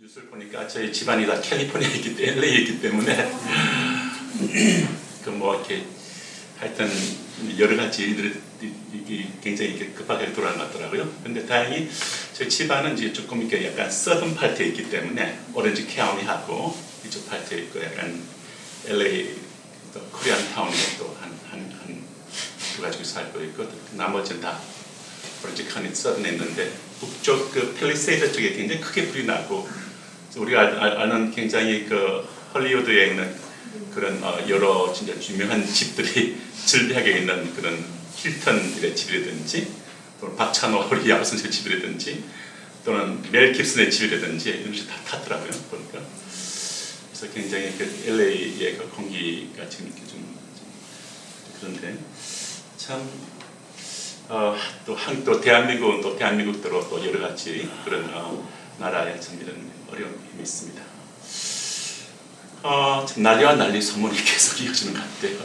뉴스를 보니까 저희 집안이 다 캘리포니아에 있기 때문에 LA에 있기 때문에 그 뭐 이렇게 하여튼 여러 가지 일들이 굉장히 이렇게 급하게 돌아가는 것 같더라고요. 근데 다행히 저희 집안은 이제 조금 이렇게 약간 서든 파트에 있기 때문에 오렌지 카운티하고 이쪽 파트에 있고 약간 LA 또 코리안 타운에 또 한 두 가지고 살고 있고 나머지는 다 오렌지 카운티 서든에 있는데 북쪽 그 팰리세이드 쪽에 굉장히 크게 불이 나고 우리가 아는 굉장히 그 헐리우드에 있는 그런 여러 진짜 유명한 집들이 즐비하게 있는 그런 힐턴의 집이라든지 또는 박찬호 우리 야구 선수의 집이라든지 또는 멜 깁슨의 집이라든지 이런 것이 다 탔더라고요 보니까. 그래서 굉장히 그 LA의 그 공기가 지금 이렇게 좀 그런데 참 또 대한민국은 또 대한민국대로 또 여러 가지 그런 나라에 참 이런 어려움이 있습니다. 참 난리와 난리 소문이 계속 이어지는 것 같아요.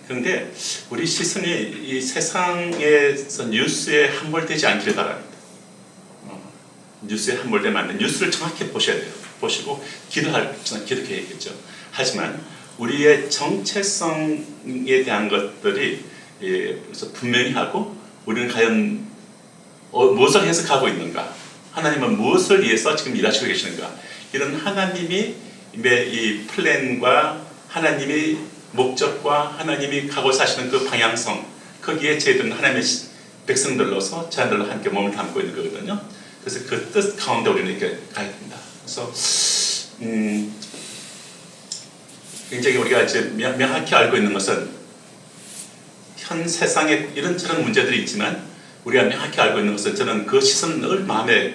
그런데 우리 시선이 이 세상에서 뉴스에 함몰되지 않기를 바랍니다. 뉴스에 함몰되면 안 돼. 뉴스를 정확히 보셔야 돼요. 보시고 기도해야겠죠. 하지만 우리의 정체성에 대한 것들이 그래서 분명히 하고 우리는 과연 무엇을 해석하고 있는가? 하나님은 무엇을 위해서 지금 일하시고 계시는가? 이런 하나님이 이 플랜과 하나님의 목적과 하나님이 가고 사시는 그 방향성 거기에 저희들은 하나님의 백성들로서 자녀들로 함께 몸을 담고 있는 거거든요. 그래서 그 뜻 가운데 우리는 이렇게 가야 됩니다. 그래서 굉장히 우리가 이제 명확히 알고 있는 것은 현 세상에 이런저런 문제들이 있지만 우리가 명확히 알고 있는 것은 저는 그 시선을 늘 마음에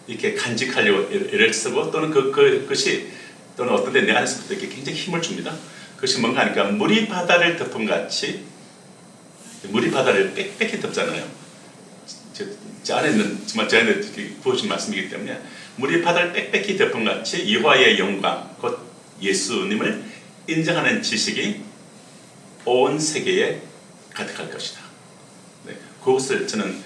이렇게 간직하려고 애를 쓰고 또는 그것이 또는 어떤 데 내 안에서부터 이렇게 굉장히 힘을 줍니다. 그것이 뭔가 하니까 물이 바다를 덮은 같이 물이 바다를 빽빽히 덮잖아요. 저 안에는 정말 저 안에 부어진 말씀이기 때문에 물이 바다를 빽빽히 덮은 같이 여호와의 영광 곧 예수님을 인정하는 지식이 온 세계에 가득할 것이다. 네, 그것을 저는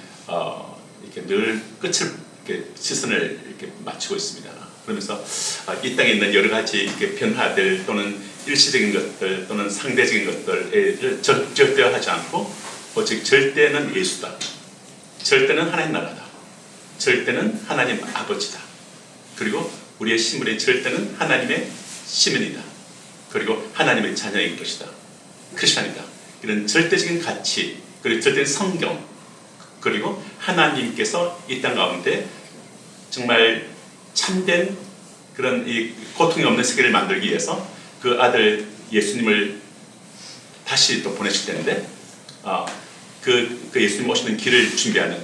이렇게 늘 끝을 이렇게 시선을 이렇게 맞추고 있습니다. 그러면서 이 땅에 있는 여러 가지 이렇게 변화들 또는 일시적인 것들 또는 상대적인 것들을 절대화하지 않고 오직 절대는 예수다. 절대는 하나님 나라다. 절대는 하나님 아버지다. 그리고 우리의 신분의 절대는 하나님의 시민이다. 그리고 하나님의 자녀인 것이다. 크리스천이다. 이런 절대적인 가치 그리고 절대적인 성경 그리고 하나님께서 이 땅 가운데 정말 참된 그런 이 고통이 없는 세계를 만들기 위해서 그 아들 예수님을 다시 또 보내실 텐데 그 예수님 오시는 길을 준비하는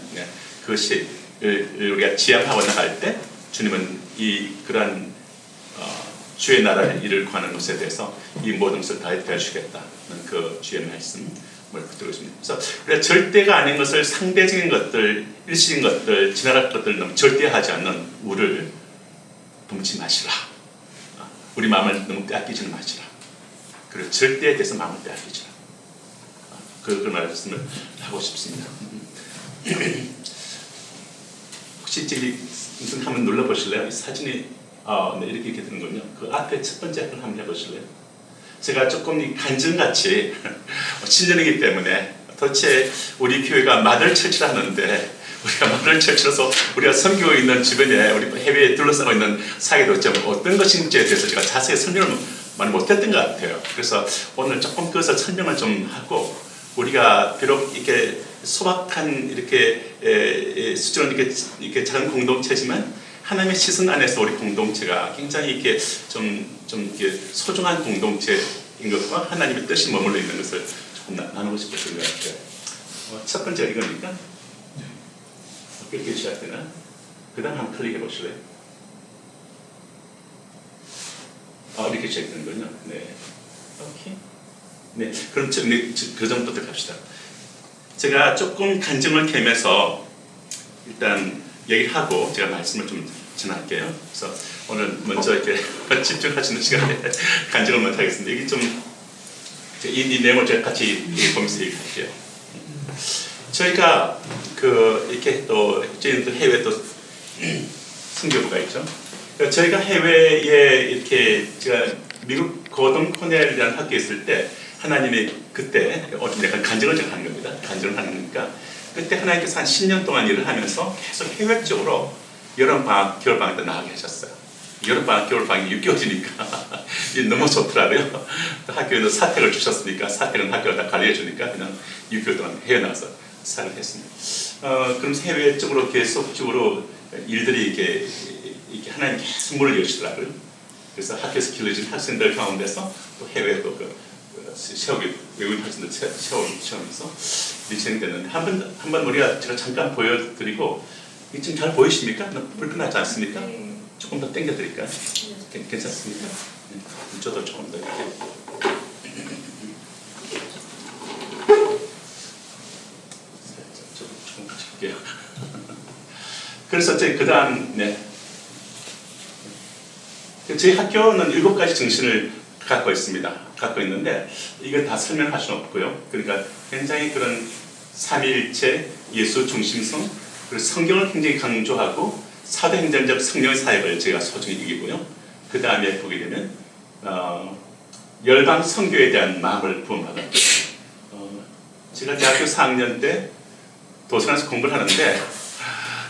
그것이 우리가 지향하고 나갈 때 주님은 그러한 주의 나라의 일을 구하는 것에 대해서 이 모든 것을 다 해주시겠다는 그 주의 말씀을 붙들고 있습니다. 그래서 우리가 절대가 아닌 것을 상대적인 것들, 일시적인 것들, 지나갈 것들 너무 절대하지 않는 우를 dom치 마시라. 우리 마음을 너무 빼앗기지는 마시라. 그리고 절대에 대해서 마음을 빼앗기지라. 그 말씀을 하고 싶습니다. 혹시 저기 한번 눌러보실래요? 이 사진이 네, 이렇게 되는군요. 그 앞에 첫 번째 걸 한번 해보실래요? 제가 조금 간증같이 신년이기 때문에 도대체 우리 교회가 마들 철치를 하는데 우리가 마들 철치로서 우리가 섬기고 있는 주변에 우리 해외에 둘러싸고 있는 사회도 어떤 것인지에 대해서 제가 자세히 설명을 많이 못했던 것 같아요. 그래서 오늘 조금 그것을 설명을 좀 하고 우리가 비록 이렇게 소박한 이렇게 수준은 이렇게 작은 공동체지만 하나님의 시선 안에서 우리 공동체가 굉장히 이렇게 좀 이렇게 소중한 공동체인 것과 하나님의 뜻이 머물러 있는 것을 조금 나누고 싶었던 것 같아요. 첫 번째가 이겁니까? 어떻게 시작되나? 그 다음 한번 클릭해 보실래요? 이렇게 시작되는군요. 네. 오케이. 네. 그럼 그 정도부터 갑시다. 제가 조금 간증을 겸해서 일단 얘기를 하고 제가 말씀을 좀 전할게요. 그래서 오늘 먼저 이렇게 집중하시는 시간에 간증을 먼저 하겠습니다. 이게 좀 이 내용을 제가 같이 보면서 얘기할게요. 저희가 이렇게 또 저희는 해외 또 선교부가 있죠. 그러니까 저희가 해외에 이렇게 제가 미국 고등 코넬이라는 학교에 있을 때 하나님이 그때 약간 간증을 제가 하는 겁니다. 간증을 하는 거니까 그때 하나님께서 한 10년 동안 일을 하면서 계속 해외 쪽으로 여름방학, 겨울방학 때 나가게 하셨어요. 여름방학, 겨울방학이 6개월이니까 너무 좋더라고요. 학교에도 사택을 주셨으니까 사택은 학교가 다 관리해 주니까 그냥 6개월 동안 해외 나가서 사를 했습니다. 그럼 해외 쪽으로 계속적으로 일들이 이렇게 하나님 계속 문을 여시더라고요. 그래서 학교에서 길러진 학생들 가운데서 또 해외도 세우기 외국인 학생들 세우면서 진행되는데 한번 우리가 제가 잠깐 보여드리고 이게 지금 잘 보이십니까? 불편하지 않습니까? 네. 조금 더 당겨드릴까요? 괜찮습니까? 저도 조금 더 이렇게 조금 줄게요. 그래서 그 다음 저희 학교는 7가지 정신을 갖고 있는데 이걸 다 설명할 수는 없고요. 그러니까 굉장히 그런 삼위일체, 예수 중심성, 그리고 성경을 굉장히 강조하고 사도행전적 성령의 사역을 제가 소중히 여기고요. 그 다음에 보게 되면 열방 선교에 대한 마음을 부음하는 제가 대학교 4학년 때 도서관에서 공부를 하는데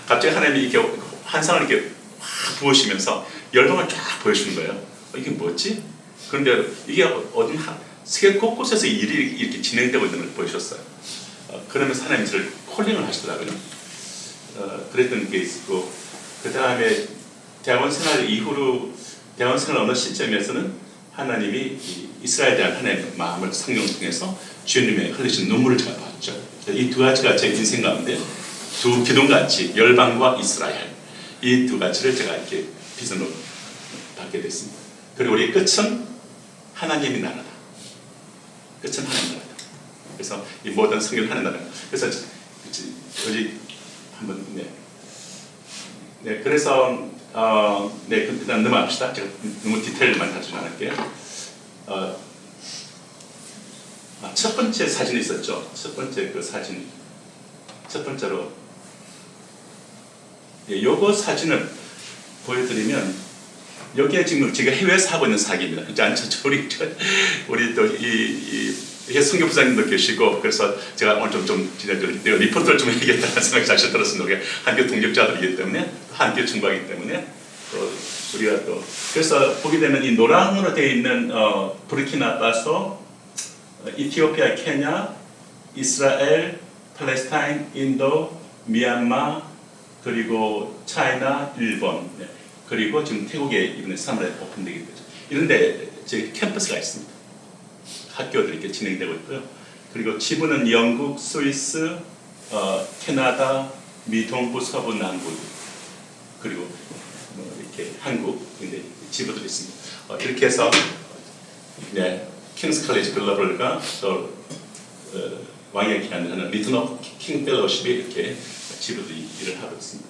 갑자기 하나님이 이렇게 환상을 이렇게 확 부으시면서 열방을 쫙 보여주는 거예요. 이게 뭐지? 그런데 이게 어딘 세계 곳곳에서 일이 이렇게 진행되고 있는 걸 보여주셨어요. 그러면서 하나님이 저를 콜링을 하시더라고요. 그랬던 게 있고 그 다음에 대학원 생활 이후로 대학원 생활 어느 시점에서는 하나님이 이스라엘에 대한 하나님의 마음을 성령을 통해서 주님의 흘리신 눈물을 제가 봤죠. 이 두 가지가 제 인생 가운데 두 기둥같이 열방과 이스라엘 이 두 가지를 제가 이렇게 비전으로 받게 됐습니다. 그리고 우리 끝은 하나님이 나라다. 끝은 하나님 나라다. 그래서 이 모든 성경을 하는 나라. 그래서 여기 한번 그래서 일단 넘어갑시다. 제가 너무 디테일만 가지고 않을게요. 첫 번째 사진이 있었죠. 첫 번째 그 사진. 첫 번째로 요거 사진을 보여드리면 여기에 지금 제가 해외에서 하고 있는 사기입니다. 우리 또 이 선교부장님도 계시고 그래서 제가 오늘 좀 내가 리포트를 좀 해야겠다는 생각이 사실 들었습니다. 우리가 한교 동역자들이기 때문에 한교 중박이기 때문에 또 우리가 또 그래서 보게 되면 이 노란으로 되어 있는 부르키나파소, 이티오피아, 케냐, 이스라엘, 팔레스타인, 인도, 미얀마 그리고 차이나, 일본 그리고 지금 태국에 이번에 3월에 오픈되게 되죠. 이런데 저희 캠퍼스가 있습니다. 학교들이 이렇게 진행되고 있고요. 그리고 지부는 영국, 스위스, 캐나다, 미동부, 서부, 남부 그리고 이렇게 한국 근데 지부들이 있습니다. 이렇게 해서 킹스 칼리지 글로벌과 또 왕의 기한을 하는 리턴 오브 킹 펠로우십이 이렇게 지부들이 일을 하고 있습니다.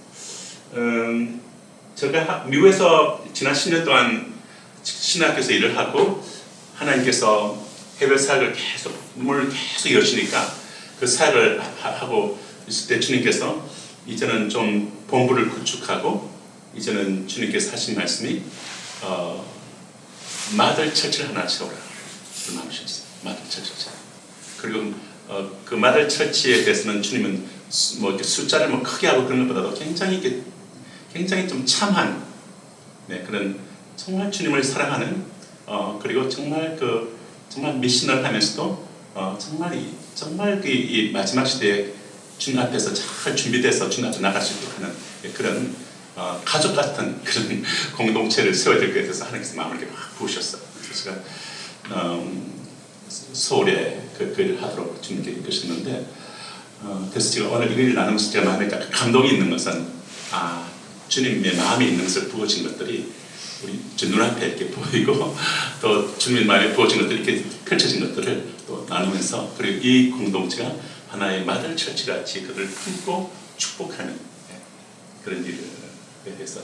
제가 미국에서 지난 10년 동안 신학교에서 일을 하고 하나님께서 해외 사역을 문을 계속 여시니까 그 사역을 하고 있을 때 주님께서 이제는 좀 본부를 구축하고 이제는 주님께서 하신 말씀이 마들 처치를 하나 세우라 그 마음이셨어요. 마들 처치. 그리고 그 마들 처치에 대해서는 주님은 뭐 이렇게 숫자를 뭐 크게 하고 그런 것보다도 굉장히 좀 참한 그런 정말 주님을 사랑하는 그리고 정말 미션을 하면서도 정말 이 마지막 시대에 주님 앞에서 잘 준비돼서 주님 앞에 나갈 수 있도록 하는 그런 가족 같은 그런 공동체를 세워야 될 것에 대해서 하나님께서 마음을 이렇게 막 부으셨어요. 그래서 제가 서울에 그 일을 하도록 주님께 이끄셨는데 그래서 제가 오늘 이 일을 나누면서 제가 마음에 감동이 있는 것은 주님의 마음이 있는 것을 부어진 것들이 우리 눈앞에 이렇게 보이고 또 주님의 마음에 부어진 것들이 이렇게 펼쳐진 것들을 또 나누면서 그리고 이 공동체가 하나의 마들 처치같이 그들을 품고 축복하는 그런 일에 대해서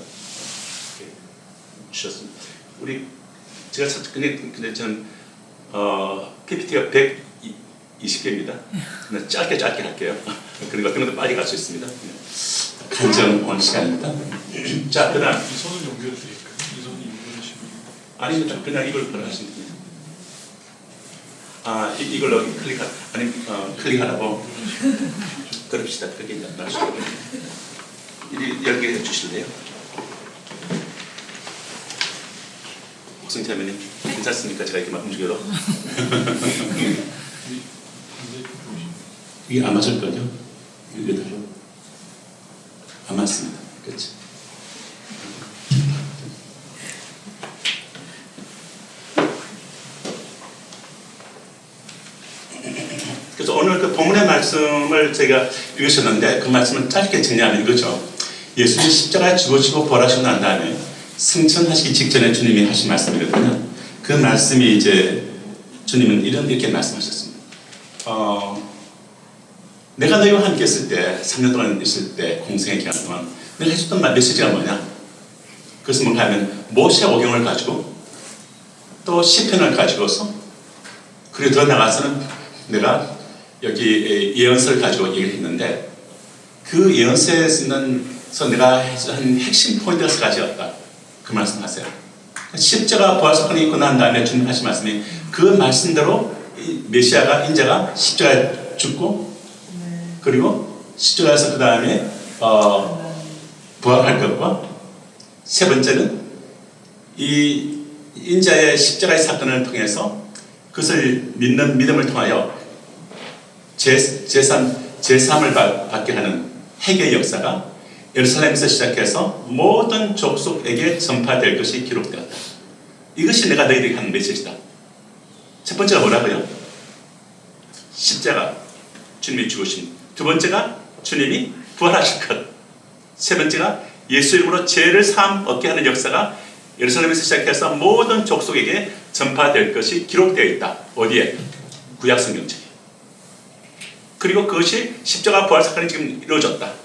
주셨습니다. 제가 근데 저는 PPT가 120개입니다. 짧게 할게요. 그리고 어떤 것도 빨리 갈 수 있습니다. 간증 오늘 시간입니다. 자, 그다음 이 손을 연결드릴까요? 이 손을 연결하시면 아닙니다. 그냥 이걸 걸어하시면 됩니다. 이걸로 클릭하라고 그럽시다. 그렇게 이제 말씀을 연결해 주실래요? 홍승자매님 괜찮습니까? 제가 이렇게 막 움직여도 이게 안 맞을 거죠? 이거대로 안 맞습니다. 그렇죠? 그래서 오늘 그 본문의 말씀을 제가 읽으셨는데 그 말씀을 짧게 정리하면 이거죠. 예수님 십자가에 죽으시고 부활하시고 난 다음에 승천하시기 직전에 주님이 하신 말씀이거든요. 그 말씀이 이제 주님은 이렇게 말씀하셨습니다. 내가 너희와 함께 있을 때 3년 동안 있을 때 공생의 기간 동안 내가 해줬던 메시지가 뭐냐? 그것은 뭔가 하면 모세 오경을 가지고 또 시편을 가지고서 그리고 더 나가서는 내가 여기 예언서를 가지고 얘기를 했는데 그 예언서에서 내가 한 핵심 포인트를 가져왔다. 그 말씀하세요. 십자가 부활 사건이 있고 난 다음에 주님 하신 말씀이 그 말씀대로 메시아가 인자가 십자가에 죽고 그리고 십자가에서 그 다음에 부활할 것과 세 번째는 이 인자의 십자가의 사건을 통해서 그것을 믿는 믿음을 통하여 제3을 받게 하는 회개의 역사가 예루살렘에서 시작해서 모든 족속에게 전파될 것이 기록되었다. 이것이 내가 너희들에게 하는 메시지다. 첫 번째가 뭐라고요? 십자가, 주님이 죽으신. 두 번째가 주님이 부활하실 것. 세 번째가 예수 이름으로 죄를 사함 얻게 하는 역사가 예루살렘에서 시작해서 모든 족속에게 전파될 것이 기록되어 있다. 어디에? 구약 성경책에. 그리고 그것이 십자가 부활 사건이 지금 이루어졌다.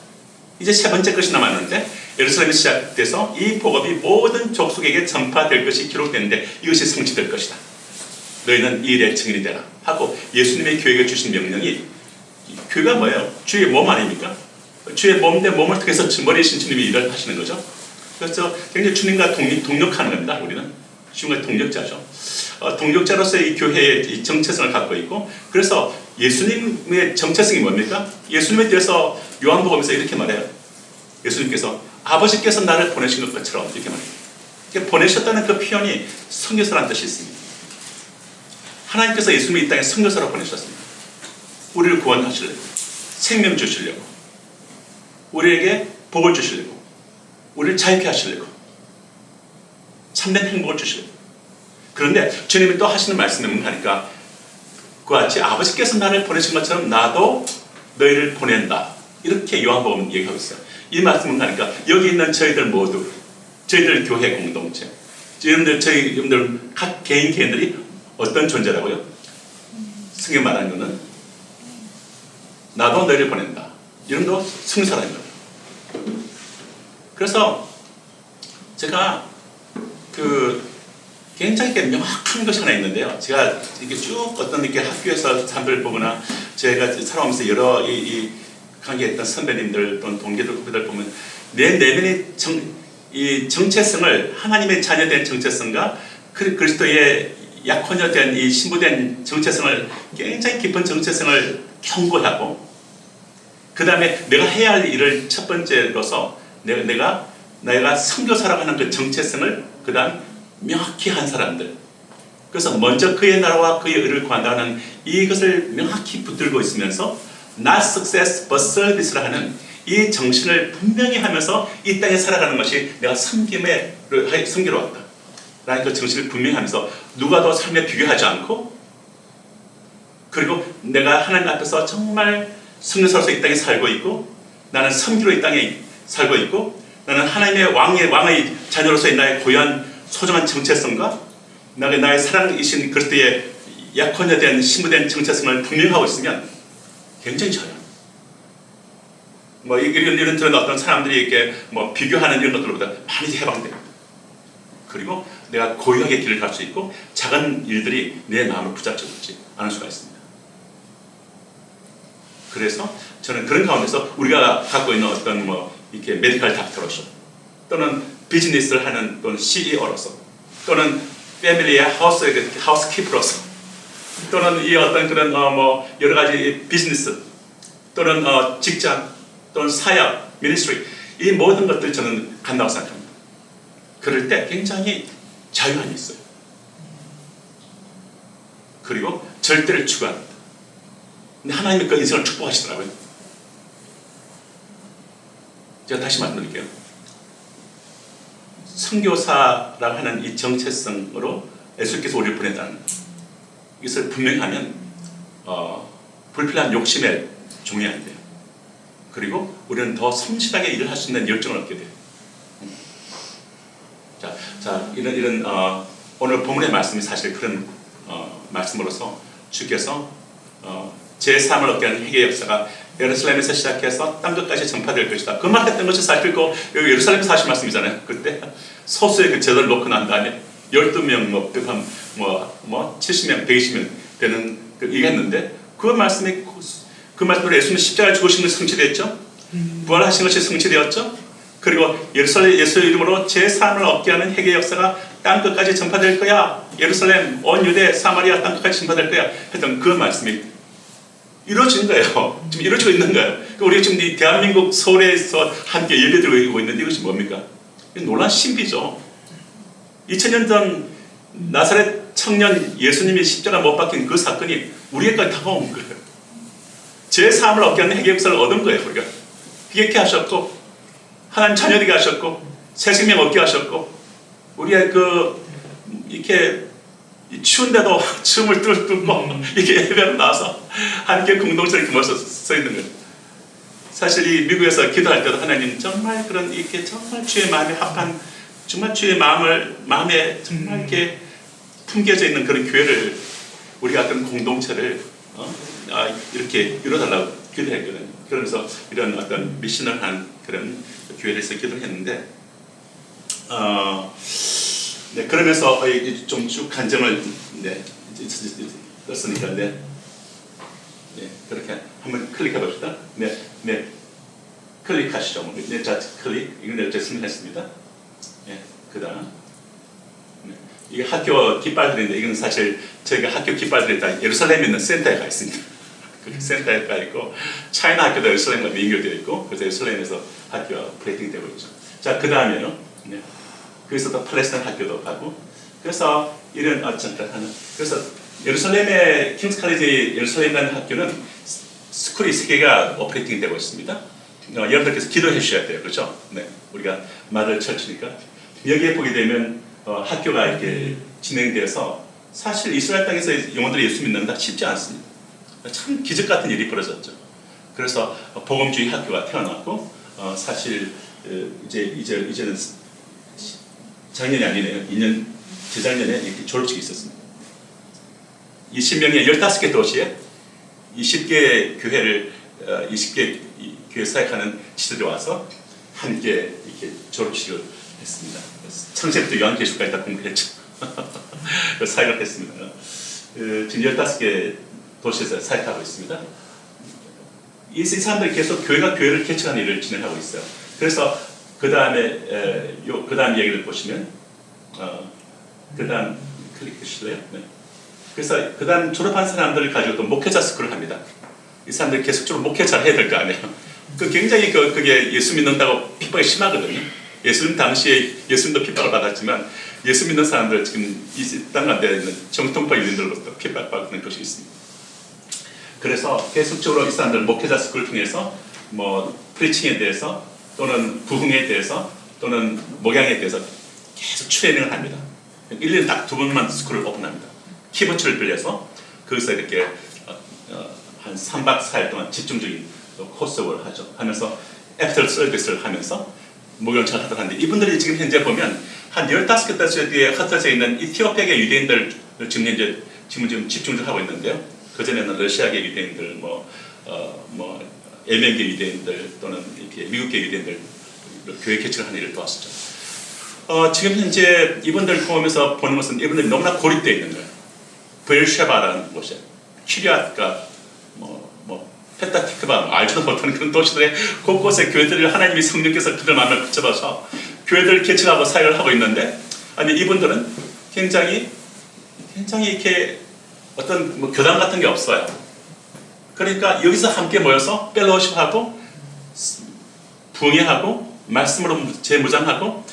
이제 세 번째 것이 남았는데 예루살렘에서 시작돼서 이 복음이 모든 족속에게 전파될 것이 기록되는데 이것이 성취될 것이다. 너희는 이 일의 증인이 되라 하고 예수님의 교회에 주신 명령이 교회가 뭐예요? 주의 몸 아닙니까? 주의 몸 내 몸을 통해서 머리신 주님이 일을 하시는 거죠. 그래서 굉장히 주님과 동력하는 겁니다. 우리는 주님과 동력자죠. 동력자로서의 이 교회의 이 정체성을 갖고 있고 그래서 예수님의 정체성이 뭡니까? 예수님에 대해서 요한복음에서 이렇게 말해요. 예수님께서 아버지께서 나를 보내신 것처럼 이렇게 말해요. 보내셨다는 그 표현이 선교사라는 뜻이 있습니다. 하나님께서 예수님을 이 땅에 선교사로 보내셨습니다. 우리를 구원하시려고 생명 주시려고 우리에게 복을 주시려고 우리를 자유케 하시려고 참된 행복을 주시려고. 그런데 주님이 또 하시는 말씀이 뭔가 하니까 그와 같이 아버지께서 나를 보내신 것처럼 나도 너희를 보낸다. 이렇게 요한복음은 얘기하고 있어요. 이 말씀은 하니까 여기 있는 저희들 모두 저희들 교회 공동체 여러분들 각 개인들이 어떤 존재라고요? 성경 말하는 것은 나도 너희를 보낸다. 이름도 승사라는 거예요. 그래서 제가 굉장히 명확한 것이 하나 있는데요. 제가 이렇게 쭉 어떤 이렇게 학교에서 사람들을 보거나 제가 살아오면서 여러 이 관계했던 선배님들 또는 동기들 후배들 보면 내 내면의 이 정체성을 하나님의 자녀된 정체성과 그리스도의 약혼녀된 이 신부된 정체성을 굉장히 깊은 정체성을 경고하고 그 다음에 내가 해야 할 일을 첫 번째로서 내가 선교사라고 하는 그 정체성을 그 다음 명확히 한 사람들. 그래서 먼저 그의 나라와 그의 의를 구한다는 이것을 명확히 붙들고 있으면서 not success but service를 하는 이 정신을 분명히 하면서 이 땅에 살아가는 것이 내가 섬기러 왔다 라는 그 정신을 분명히 하면서 누가도 삶에 비교하지 않고 그리고 내가 하나님 앞에서 정말 선교사로서 이 땅에 살고 있고 나는 섬기로 이 땅에 살고 있고 나는 하나님의 왕의 자녀로서의 나의 고유한 소중한 정체성과 나의 사랑이신 그리스도의 약혼녀된 신부된 정체성을 분명하고 있으면 굉장히 좋아요. 이런 어떤 사람들이 이렇게 비교하는 이런 것들보다 많이 해방됩니다. 그리고 내가 고유하게 길을 갈 수 있고 작은 일들이 내 마음을 붙잡지 않을 수가 있습니다. 그래서 저는 그런 가운데서 우리가 갖고 있는 어떤 이렇게 메디컬 닥터로서 또는 비즈니스를 하는 또는 CEO로서 또는 패밀리의 하우스키퍼로서 또는 이 어떤 그런 뭐 여러 가지 비즈니스 또는 직장 또는 사역, 미니스트리 이 모든 것들 저는 간다고 생각합니다. 그럴 때 굉장히 자유함이 있어요. 그리고 절대를 추구합니다. 근데 하나님이 그 인생을 축복하시더라고요. 제가 다시 말씀드릴게요. 선교사라고 하는 이 정체성으로 예수께서 우리를 보냈다는 것. 이것을 분명히 하면 불필요한 욕심에 종이 안 돼요. 그리고 우리는 더 성실하게 일을 할 수 있는 열정을 얻게 돼요. 자, 이런 오늘 본문의 말씀이 사실 그런 말씀으로서 주께서 제3을 얻게 하는 회개의 역사가 예루살렘에서 시작해서 땅 끝까지 전파될 것이다. 그 말했던 것이 사실 그 예루살렘에서 하신 말씀이잖아요. 그때 소수의 그 제도를 놓고 난 다음에 12명, 70명, 120명 되는 이게 했는데 그 말씀으로 예수님은 십자가에 죽으신 것이 성취되었죠. 부활하신 것이 성취되었죠. 그리고 예수의 이름으로 제3을 얻게 하는 회개의 역사가 땅 끝까지 전파될 거야. 예루살렘, 온 유대, 사마리아 땅 끝까지 전파될 거야. 했던 그 말씀이 이루어진 거예요. 지금 이루어지고 있는 거예요. 우리가 지금 이 대한민국 서울에서 함께 예배드리고 있는데 이것이 뭡니까? 놀라운 신비죠. 2000년 전 나사렛 청년 예수님이 십자가 못 박힌 그 사건이 우리에게까지 다가온 거예요. 제3을 얻게 하는 회개 역사를 얻은 거예요. 우리가 회개케 하셨고 하나님 자녀 되게 하셨고 새 생명 얻게 하셨고 우리가 이렇게 추운데도 춤을 뚫고 이렇게 예배로 나와서 함께 공동체를 이렇게 모여서 서 있는 거예요. 사실 이 미국에서 기도할 때도 하나님 정말 그런 이렇게 정말 주의 마음에 합한 정말 주의 마음에 정말 이렇게 품겨져 있는 그런 교회를 우리가 그런 공동체를 이렇게 이뤄달라고 기도했거든요. 그러면서 이런 어떤 미션을 한 그런 교회에서 기도를 했는데 네, 그러면서 좀 쭉 간증을 썼으니까 네, 그렇게 한번 클릭해 봅시다. 네, 클릭하시죠. 네, 자 클릭 이건 제가 설명했습니다. 네, 그다음 이게 학교 깃발들인데 이건 사실 저희가 학교 깃발들이 다 예루살렘에 있는 센터에 가 있습니다. 그 센터에 가 있고 차이나 학교도 예루살렘과 연결되어 있고 그래서 예루살렘에서 학교가 브레이킹 되고 있죠. 자, 그 다음에요. 네. 그래서 또 팔레스타인 학교도 가고 그래서 이런 그래서 예루살렘의 킹스 칼리지 예루살렘이라는 학교는 스쿨이 3개가 오퍼레이팅 되고 있습니다. 여러분들께서 기도해 주셔야 돼요. 그렇죠? 네. 우리가 말을 철치니까 여기에 보게 되면 학교가 이렇게 진행되어서 사실 이스라엘 땅에서 영혼들이 예수 믿는다 쉽지 않습니다. 참 기적 같은 일이 벌어졌죠. 그래서 복음주의 학교가 태어났고 사실 이제는 작년이 아니네요. 재작년에 이렇게 졸업식이 있었습니다. 20명의 15개 도시에 20개 교회를 20개 교회 사역하는 지도들이 와서 함께 이렇게 졸업식을 했습니다. 창세부터 요한계시록까지 다 공부했죠. 사역을 했습니다. 지금 15개 도시에서 사역하고 있습니다. 이 사람들이 계속 교회를 개척하는 일을 진행하고 있어요. 그래서 그 다음에 그 다음 얘기를 보시면 그 다음 클릭하실래요? 네. 그래서 그 다음 졸업한 사람들을 가지고 또 목회자 스쿨을 합니다. 이 사람들이 계속적으로 목회자를 해야 될 거 아니에요. 굉장히 그게 예수 믿는다고 핍박이 심하거든요. 예수님 당시에 예수님도 핍박을 받았지만 예수 믿는 사람들 지금 이 땅 가운데 있는 정통파 유인들로부터 핍박받는 것이 있습니다. 그래서 계속적으로 이 사람들 목회자 스쿨을 통해서 뭐 프리칭에 대해서 또는 부흥에 대해서 또는 목양에 대해서 계속 트레이닝을 합니다. 1년에 딱 2번만 스쿨을 오픈합니다. 키보츠를 빌려서 거기서 이렇게 한 3박 4일 동안 집중적인 코스웍을 하죠. 하면서 애프터 서비스를 하면서 목욕을 하도록 하는데 이분들이 지금 현재 보면 한 15개 뒤에 흩어져 있는 이티오피아계 유대인들 지금 집중을 하고 있는데요. 그전에는 러시아계 유대인들, 예멘계 유대인들 또는 이렇게 미국계 유대인들 교회 개척을 하는 일을 도왔었죠. 지금 현재 이분들 보면서 보는 것은 이분들이 너무나 고립되어 있는 거예요. 베르쉐바라는 곳에 키리앗과 페타티크바 알지도 못하는 그런 도시들의 곳곳에 교회들을 하나님이 성령께서 그들 마음을 붙잡아서 교회들을 개척하고 사역을 하고 있는데, 아니 이분들은 굉장히 이렇게 어떤 뭐 교단 같은 게 없어요. 그러니까 여기서 함께 모여서 펠로우십하고 부흥회하고 말씀으로 재무장하고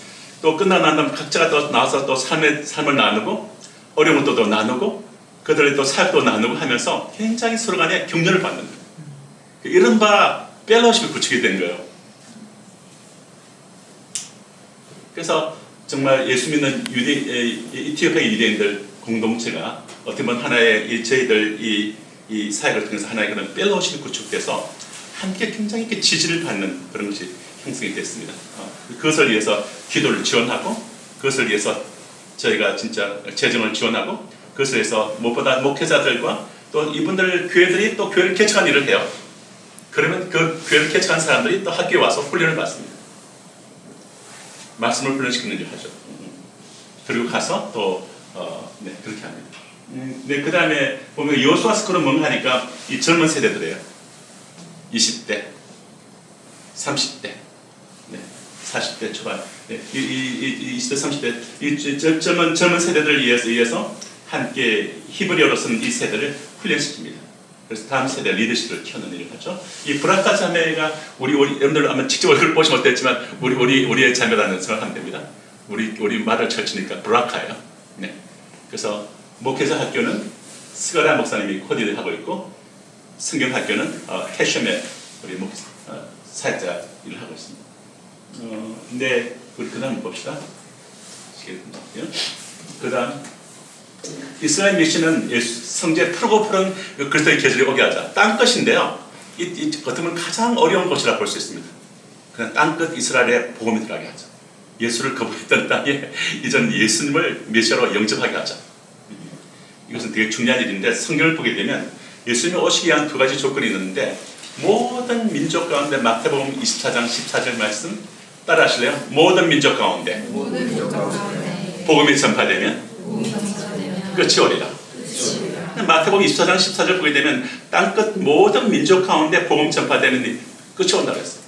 또 끝나고 난 다음 각자가 또 나와서 또 삶을 나누고 어려운 것도 또 나누고 그들의 또 사역도 나누고 하면서 굉장히 서로 간에 격려를 받는 거예요. 이른바 펠로우십이 구축이 된 거예요. 그래서 정말 예수 믿는 이티오피아 유대인들 공동체가 어떻게 보면 하나의 저희들 이 사역을 통해서 하나의 그런 펠로우십이 구축돼서 함께 굉장히 이렇게 지지를 받는 그런 것이 형성이 됐습니다. 그것을 위해서 기도를 지원하고 그것을 위해서 저희가 진짜 재정을 지원하고 그것을 위해서 무엇보다 목회자들과 또 이분들 교회들이 또 교회를 개척한 일을 해요. 그러면 그 교회를 개척한 사람들이 또 학교에 와서 훈련을 받습니다. 말씀을 훈련시키는 일을 하죠. 그리고 가서 또 네, 그렇게 합니다. 네, 그 다음에 보면 여호수아 스쿨은 뭔가 하니까 이 젊은 세대들이에요. 20대, 30대, 네, 40대 초반, 네, 이 20대, 30대 이 젊은 세대들을 위해서 함께 히브리어로 쓰는 이 세대를 훈련시킵니다. 그래서 다음 세대 리더십을 키우는 일을 하죠. 이 브라카 자매가 우리 여러분들 아마 직접 얼굴 보시면 어땠지만 우리의 자매라는 생각하면 됩니다. 우리 말을 펼치니까 브라카예요. 네. 그래서 목회자 학교는 스가랴 목사님이 코디를 하고 있고 성경 학교는 캐셔메 우리 사역자 일을 하고 있습니다. 네, 우리 그다음 봅시다. 그다음 이스라엘 미션은 성제 풀고 푸른 그리스도의 계절이 오게 하자. 땅끝인데요. 이 어쩌면 가장 어려운 곳이라 볼 수 있습니다. 그냥 땅끝 이스라엘에 복음이 들어가게 하자. 예수를 거부했던 땅에 이전 예수님을 메시아로 영접하게 하자. 이것은 되게 중요한 일인데 성경을 보게 되면 예수님이 오시기 위한 두 가지 조건이 있는데 모든 민족 가운데 마태복음 24장 14절 말씀 따라 하실래요? 모든 민족 가운데 복음이 전파되면 끝이 오리라. 마태복음 24장 14절 보게 되면 땅끝 모든 민족 가운데 복음 전파되는 끝이 온다고 했어요.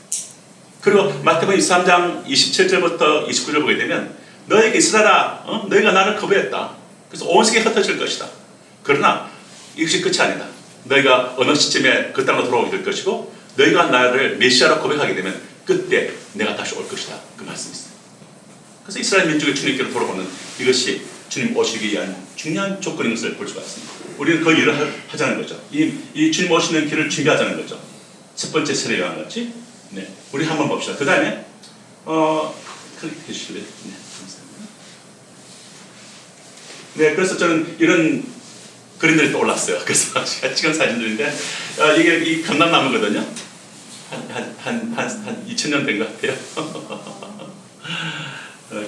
그리고 마태복음 23장 27절부터 29절 보게 되면 너에게 이스라엘아 너희가 나를 거부했다. 그래서 온 세계에 흩어질 것이다. 그러나 이것이 끝이 아니다. 너희가 어느 시점에 그 땅으로 돌아오게 될 것이고 너희가 나를 메시아로 고백하게 되면 그때 내가 다시 올 것이다. 그 말씀이 있어요. 그래서 이스라엘 민족의 주님께로 돌아오는 이것이 주님 오시기 위한 중요한 조건인 것을 볼 수가 있습니다. 우리는 그 일을 하자는 거죠. 이 주님 오시는 길을 준비하자는 거죠. 첫 번째 세례요한 같이. 네, 우리 한번 봅시다. 그 다음에 클릭해 주실래요? 네, 감사합니다. 네, 그래서 저는 이런 그림들이 떠올랐어요. 그래서 제가 찍은 사진들인데 이게 이 감람나무거든요. 한 2000년 된 것 같아요.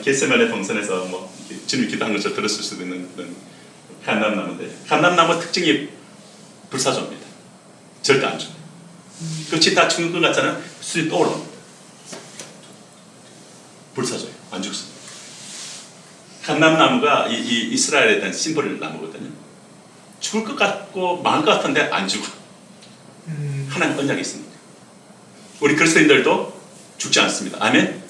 겟세마네 동산에서 뭐 주님 기도한 것을 들었을 수도 있는 그런 감람나무인데 감람나무 특징이 불사조입니다. 절대 안 죽어요. 끝이 다 죽는 것 같잖아요. 수이 떠오릅니다. 불사조예요. 안 죽습니다. 감람나무가 이 이스라엘에 대한 심벌 나무거든요. 죽을 것 같고 망할 것 같은데 안 죽어. 하나님 언약이 있습니다. 우리 그리스도인들도 죽지 않습니다. 아멘?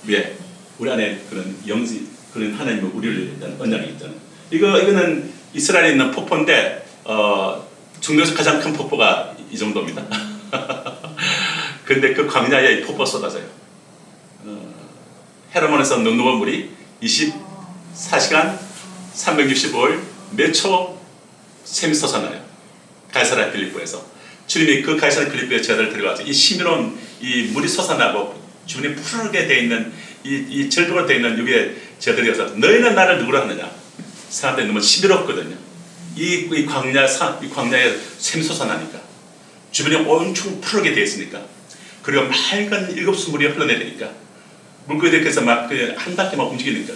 왜? 우리 안에 그런 영지, 그런 하나님의 우리를 위한 언약이 있잖아요. 이거는 이스라엘에 있는 폭포인데 중동에서 가장 큰 폭포가 이 정도입니다. 그런데 그 광야에 이 폭포가 쏟아져요. 헤르몬에서 능동한 물이 24시간 365일 몇 초 샘이 솟아나요. 가이사랴 빌립보에서 주님이 그 가이사랴 빌립보에 제자들을 데려가서 이 신비로운 이 물이 솟아나고 주변에 푸르게 되어 있는 이 절벽으로 되어 있는 여기에 제자들이 와서 너희는 나를 누구라 하느냐. 사람들이 너무 신비롭거든요. 이 광야에 샘이 솟아나니까 주변에 엄청 푸르게 되어 있으니까 그리고 맑은 일곱수물이 흘러내리니까 물고기들께서 막 한 바퀴 막 움직이니까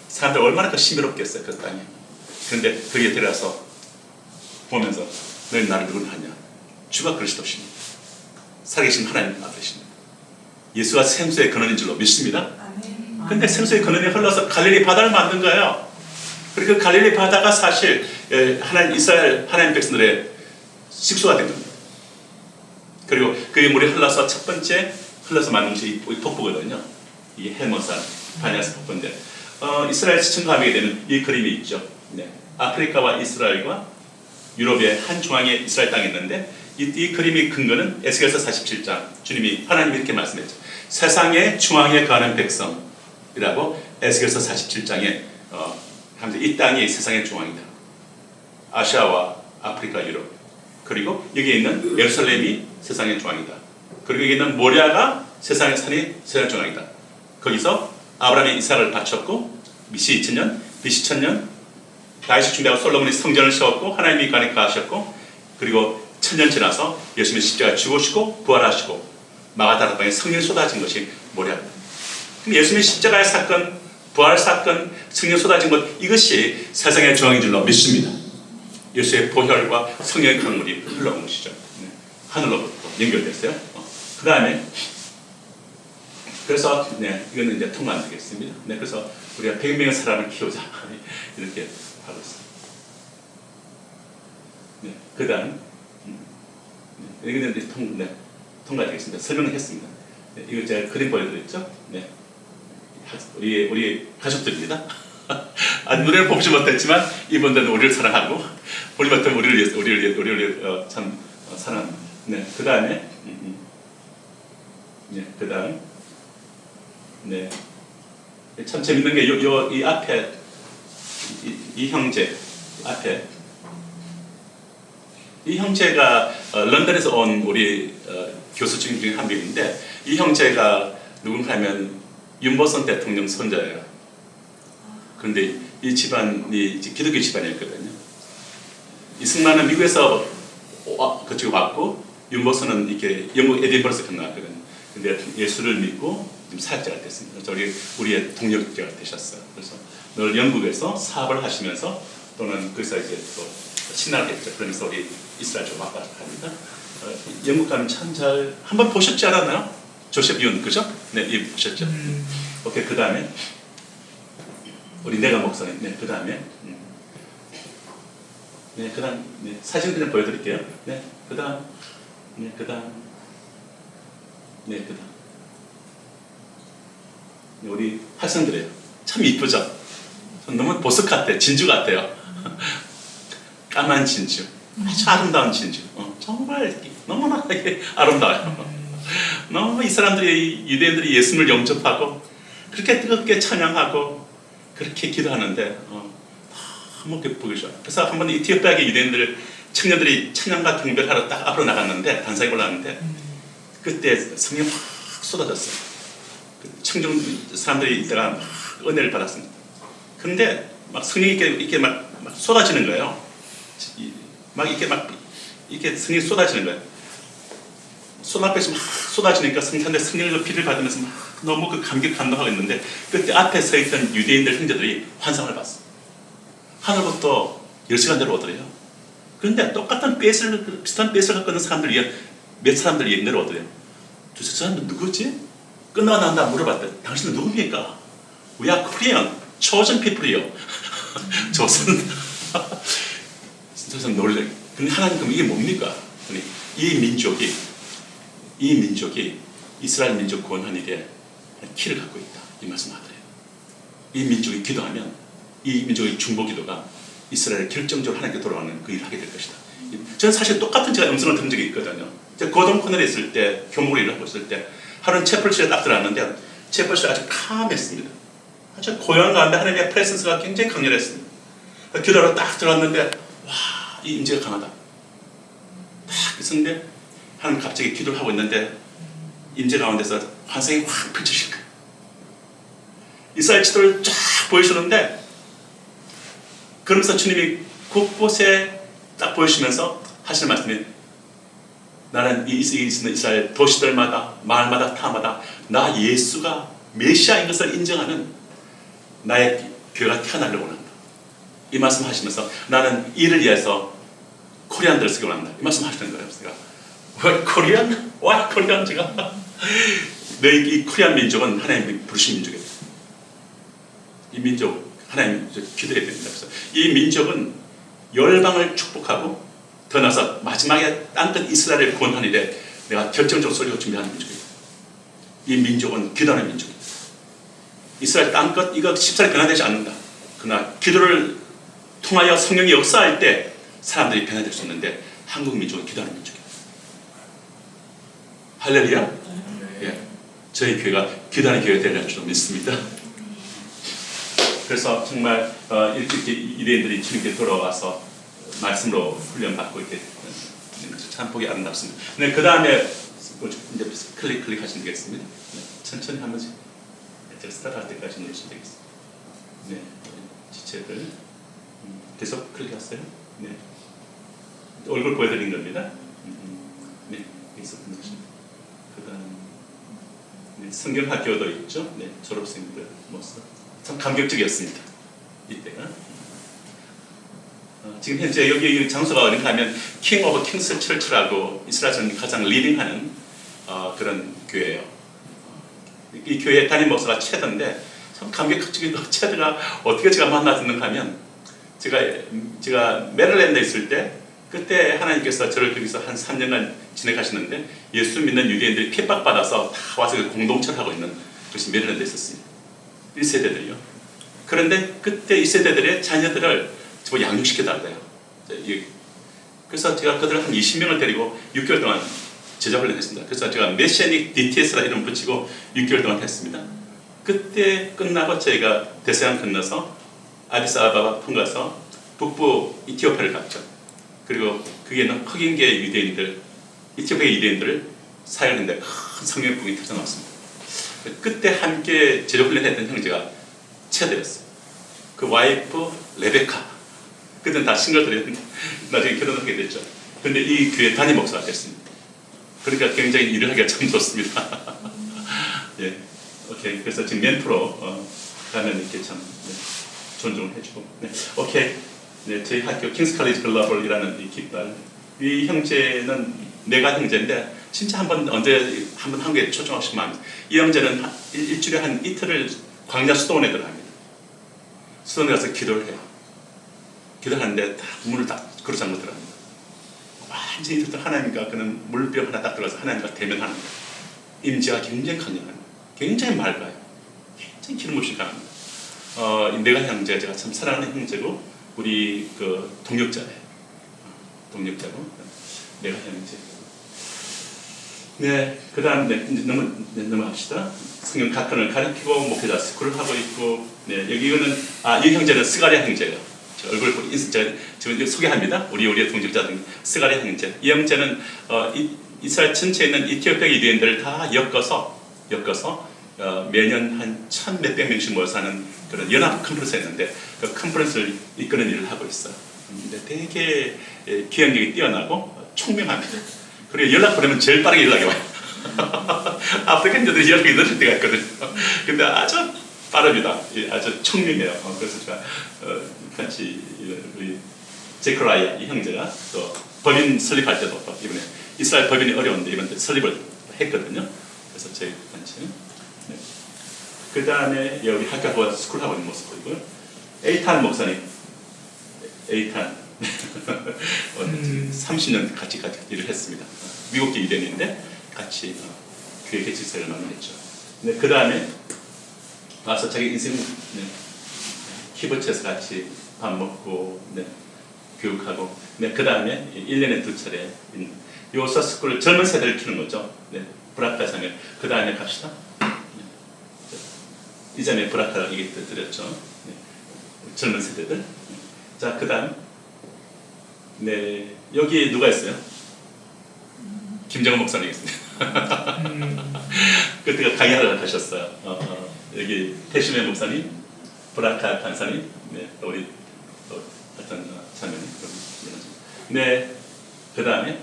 사람들 얼마나 더 신비롭겠어요. 그 땅에. 그런데 거기에 들어가서 보면서 너희 나를 누구라 하냐. 주가 그리스도십니다. 살아계신 하나님 아들이십니다. 예수가 생수의 근원인 줄로 믿습니다. 근데 생수의 근원이 흘러서 갈릴리 바다를 만든 거예요. 그리고 그 갈릴리 바다가 사실 이스라엘 하나님 백성들의 식수가 된 겁니다. 그리고 그 물이 흘러서 첫 번째 흘러서 만든 것이 이 폭포거든요. 이 헬모산 바냐스 폭포인데 이스라엘 시청하게 되면 이 그림이 있죠. 네. 아프리카와 이스라엘과 유럽의 한 중앙에 이스라엘 땅이 있는데 이 그림의 근거는 에스겔서 47장 주님이 하나님이 이렇게 말씀했죠. 세상의 중앙에 거하는 백성이라고 에스겔서 47장에 하면서 이 땅이 세상의 중앙이다. 아시아와 아프리카, 유럽 그리고 여기에 있는 예루살렘이 세상의 중앙이다. 그리고 여기 있는 모리아가 세상의 산이 세상의 중앙이다. 거기서 아브라함이 이삭을 바쳤고 BC 2000년, BC 1000년 다윗이 준비하고 솔로몬이 성전을 세웠고 하나님이 그 안에 거하셨고 그리고 1000년 지나서 예수님이 십자가에 죽으시고 부활하시고 마가다라 땅에 성령이 쏟아진 것이 모리아입니다. 그럼 예수님의 십자가의 사건, 부활 사건, 성령 쏟아진 것 이것이 세상의 중앙인 줄로 믿습니다. 예수의 보혈과 성령의 강물이 흘러온 것이죠. 네. 하늘로부터 연결됐어요. 그 다음에 그래서 네, 이거는 이제 통과 안 되겠습니다. 네, 그래서 우리가 100명의 사람을 키우자 이렇게 하고 있습니다. 네, 그 다음 여기는 이제 통과되겠습니다. 설명을 했습니다. 네, 이거 제가 그림 보여드렸죠? 네, 우리 가족들입니다. 눈에는 보지 못했지만 이분들은 우리를 사랑하고 우리 같은 우리를 위해서 참 사랑합니다. 네, 그 다음에 네, 그 다음 네, 참 재밌는 게 이 앞에 이 형제 앞에 이 형제가 런던에서 온 우리 교수 중에 한 명인데 이 형제가 누군가 하면 윤보선 대통령 손자예요. 그런데 이 집안이 기독교 집안이었거든요. 이승만은 미국에서 그쪽에 왔고 윤보선은 이렇게 영국 에딘버러에서 건너왔거든요. 근데 예수를 믿고 지금 사역자가 됐습니다. 그래서 우리의 동력자가 되셨어요. 그래서 늘 영국에서 사업을 하시면서 또는 거기서 이제 또 신학을 했죠. 그러면서 우리 이스라엘 좀 왔다 갔다 합니다. 영국 가면 참 잘 한번 보셨지 않았나요? 조셉 이온 그죠? 네, 이 보셨죠? 오케이, 그 다음에 우리 내가 목사님. 네, 그 다음에 네, 그 다음 네, 사진 그냥 보여드릴게요. 네, 그 다음 네, 그 다음 네, 그 다음 네, 우리 학생들이에요. 참 이쁘죠? 너무 보석 같아, 진주 같아요. 까만 진주, 아주 아름다운 진주. 정말 너무나 아름다워요. 너무 이 사람들이 유대인들이 예수님을 영접하고 그렇게 뜨겁게 찬양하고 그렇게 기도하는데 너무 보기 좋아요. 그래서 한번 이티오피아계 유대인들 청년들이 찬양과 경배를 하러 딱 앞으로 나갔는데 단상에 올라갔는데 그때 성령 확 쏟아졌어요. 청중 사람들이 이때가 막 은혜를 받았습니다. 그런데 막 성령이 이렇게 막 쏟아지는 거예요. 이렇게 성령이 쏟아지는 거예요. 손 앞에서 막 쏟아지니까 성령의 피를 받으면서 막 너무 그 감격하고 있는데 그때 앞에 서 있던 유대인들 형제들이 환상을 봤어. 하늘부터 10시간 내려오더래요. 그런데 똑같은 비슷한 뺏을 갖고 있는 사람들 몇 사람들이 내려오더래요. 도대체 저 사람들 누구지? 끝나고 난 다음 물어봤대. 당신은 누굽니까? We are Korean, chosen people이요. 조선. 진짜 놀래. 근데 하나님 그럼 이게 뭡니까? 이 민족이 이스라엘 민족 구원한 일에 키를 갖고 있다. 이 말씀을 하더래요. 이 민족이 기도하면 이 민족의 중보 기도가 이스라엘을 결정적으로 하나님께 돌아가는 그 일을 하게 될 것이다. 저는 사실 똑같은 제가 음성을 들은 적이 있거든요. 제가 고동 코너에 있을 때, 교목으로 일을 하고 있을 때 하루는 채플실에 딱 들어갔는데 채플실이 아주 캄했습니다. 아주 고요한 가운데 하나님의 프레센스가 굉장히 강렬했습니다. 기도하러 딱 들어갔는데 와, 이 임재가 강하다. 딱 있었는데 하나님 갑자기 기도를 하고 있는데 임재 가운데서 환상이 확 펼쳐질 거예요. 이스라엘 지도를 쫙 보여주는데 그러면서 주님이 곳곳에 딱 보여주시면서 하시는 말씀이 나는 이 있는 이스라엘 도시들마다 마을마다 타마다 나 예수가 메시아인 것을 인정하는 나의 교회가 태어나려고 원한다. 이 말씀 하시면서 나는 이를 위해서 코리안들을 쓰기 원한다. 이 말씀 하시는 거예요. 제가 왜 코리안? 와 코리안 제가 이 코리안 민족은 하나님이 부르신 민족이에요. 이 민족 하나님 기도해야 됩니다. 그래서 이 민족은 열방을 축복하고 더 나아서 마지막에 땅끝 이스라엘을 구원하는 일에 내가 결정적으로 쏠리고 준비하는 민족이에요. 이 민족은 기도하는 민족입니다. 이스라엘 땅끝 이거 쉽사리 변화되지 않는다. 그러나 기도를 통하여 성령이 역사할 때 사람들이 변화될 수 있는데 한국 민족은 기도하는 민족입니다. 할렐루야. 예, 저희 교회가 기도하는 교회가 되리라 줄 믿습니다. 그래서 정말 이렇게 유대인들이 주님께 돌아와서 말씀으로 훈련받고 이렇게 참 보기 아름답습니다. 네, 그 다음에 이제 클릭하시면 되겠습니다. 네, 천천히 한 번씩 제가 스타트할 때까지 누르시면 되겠습니다. 네, 지체를 계속 클릭하세요. 네, 얼굴 보여드린 겁니다. 네, 계속 누르시면. 그다음 네, 성경학교도 있죠. 네, 졸업생들 모습 참 감격적이었습니다. 이때가. 지금 현재 여기 장소가 어딘가 하면 킹 오브 킹스 철치라고 이스라엘 가장 리딩하는 그런 교회예요. 이 교회 담임 목사가 체드인데 참 감격적이고 체드가 어떻게 제가 만났는가 하면 제가 메릴랜드에 있을 때 그때 하나님께서 저를 거기서 한 3년간 지내가시는데 예수 믿는 유대인들이 핍박받아서 다 와서 공동체를 하고 있는 것이 메릴랜드에 있었습니다. 1세대들이요. 그런데 그때 2세대들의 자녀들을 저 양육시켜달래요. 그래서 제가 그들을 한 20명을 데리고 6개월 동안 제자훈련을 했습니다. 그래서 제가 메시아닉 DTS라 이름 붙이고 6개월 동안 했습니다. 그때 끝나고 저희가 대서양 건너서 아디스아바바 통과서 북부 이티오피아를 갔죠. 그리고 그게는 흑인계 유대인들, 이티오피아 유대인들을 사역했는데 큰 성령풍이 터져나왔습니다. 그때 함께 제자훈련했던 형제가 체드였어요. 그 와이프 레베카. 그때는 다 싱글들이었는데 나중에 결혼하게 됐죠. 그런데 이 교회 담임 목사가 됐습니다. 그러니까 굉장히 일을 하기가 참 좋습니다. 예, 오케이. 그래서 지금 멘토로 가면 이렇게 참 존중을 해주고. 네, 오케이. 네, 저희 학교 킹스 칼리지 글로벌이라는 이 깃발. 이 형제는 내가 형제인데 진짜 언제 한번 한국에 초청하고 싶으면 합니다. 이 형제는 일주일에 한 이틀을 광야 수도원에 들어갑니다. 수도원에 가서 기도를 해요. 기도하는데 다 문을 딱 그릇 잠그고 들어갑니다. 완전히 하나님과 그는 물병 하나 딱 들어가서 하나님과 대면하는 거예요. 임재가 굉장히 강력합니다. 굉장히 맑아요. 굉장히 기름 없이 강합니다. 내가 형제, 제가 참 사랑하는 형제고 우리 그 동역자예요. 동역자고 내가 형제. 네, 그 다음 넘어갑시다. 성경 각본을 가르치고 목회자 스쿨을 하고 있고, 네, 여기 이거는 이 형제는 스가랴 형제예요. 얼굴 지금 소개합니다. 우리의 동역자들 스가랴 형제. 이 형제는 이스라엘 전체에 있는 이티오피아 유대인들을 다 엮어서 매년 한 1,000몇백 명씩 모여서 하는 그런 연합 컨퍼런스가 있는데 그 컨퍼런스를 이끄는 일을 하고 있어요. 근데 되게 기억력이 뛰어나고 총명합니다. 그리고 연락 보내면 제일 빠르게 연락이 와요. 아프리카인들이 연락이 늦을 때가 있거든요. 근데 아주 빠릅니다. 아주 총명해요. 그래서 제가 같이 우리 제크라이아 이 형제가 또 법인 설립할 때도 또 이번에 이스라엘 법인이 어려운데 이번에 설립을 했거든요. 그래서 저희 같이. 네. 그 다음에 우리 학교 스쿨 하고 있는 모습 보이고요. 에이탄 목사님, 에이탄 30년 같이 일을 했습니다. 미국계 유대인인데 같이 교회 개척사를 만났죠. 네, 그 다음에 와서 자기 인생 키보츠에서 같이 밥 먹고 교육하고 그 다음에 1년에 2차례 요사 스쿨을 젊은 세대를 키우는 거죠. 브라카 자매. 그 다음에 갑시다. 이 자매 브라카를 얘기 드렸죠. 젊은 세대들. 자, 그 다음 여기 누가 있어요? 김정은 목사님 있습니다. 그때가 강의하러 가셨어요. 여기 태심의 목사님, 브라카 간사님, 우리 어떤 자매님. 그 다음에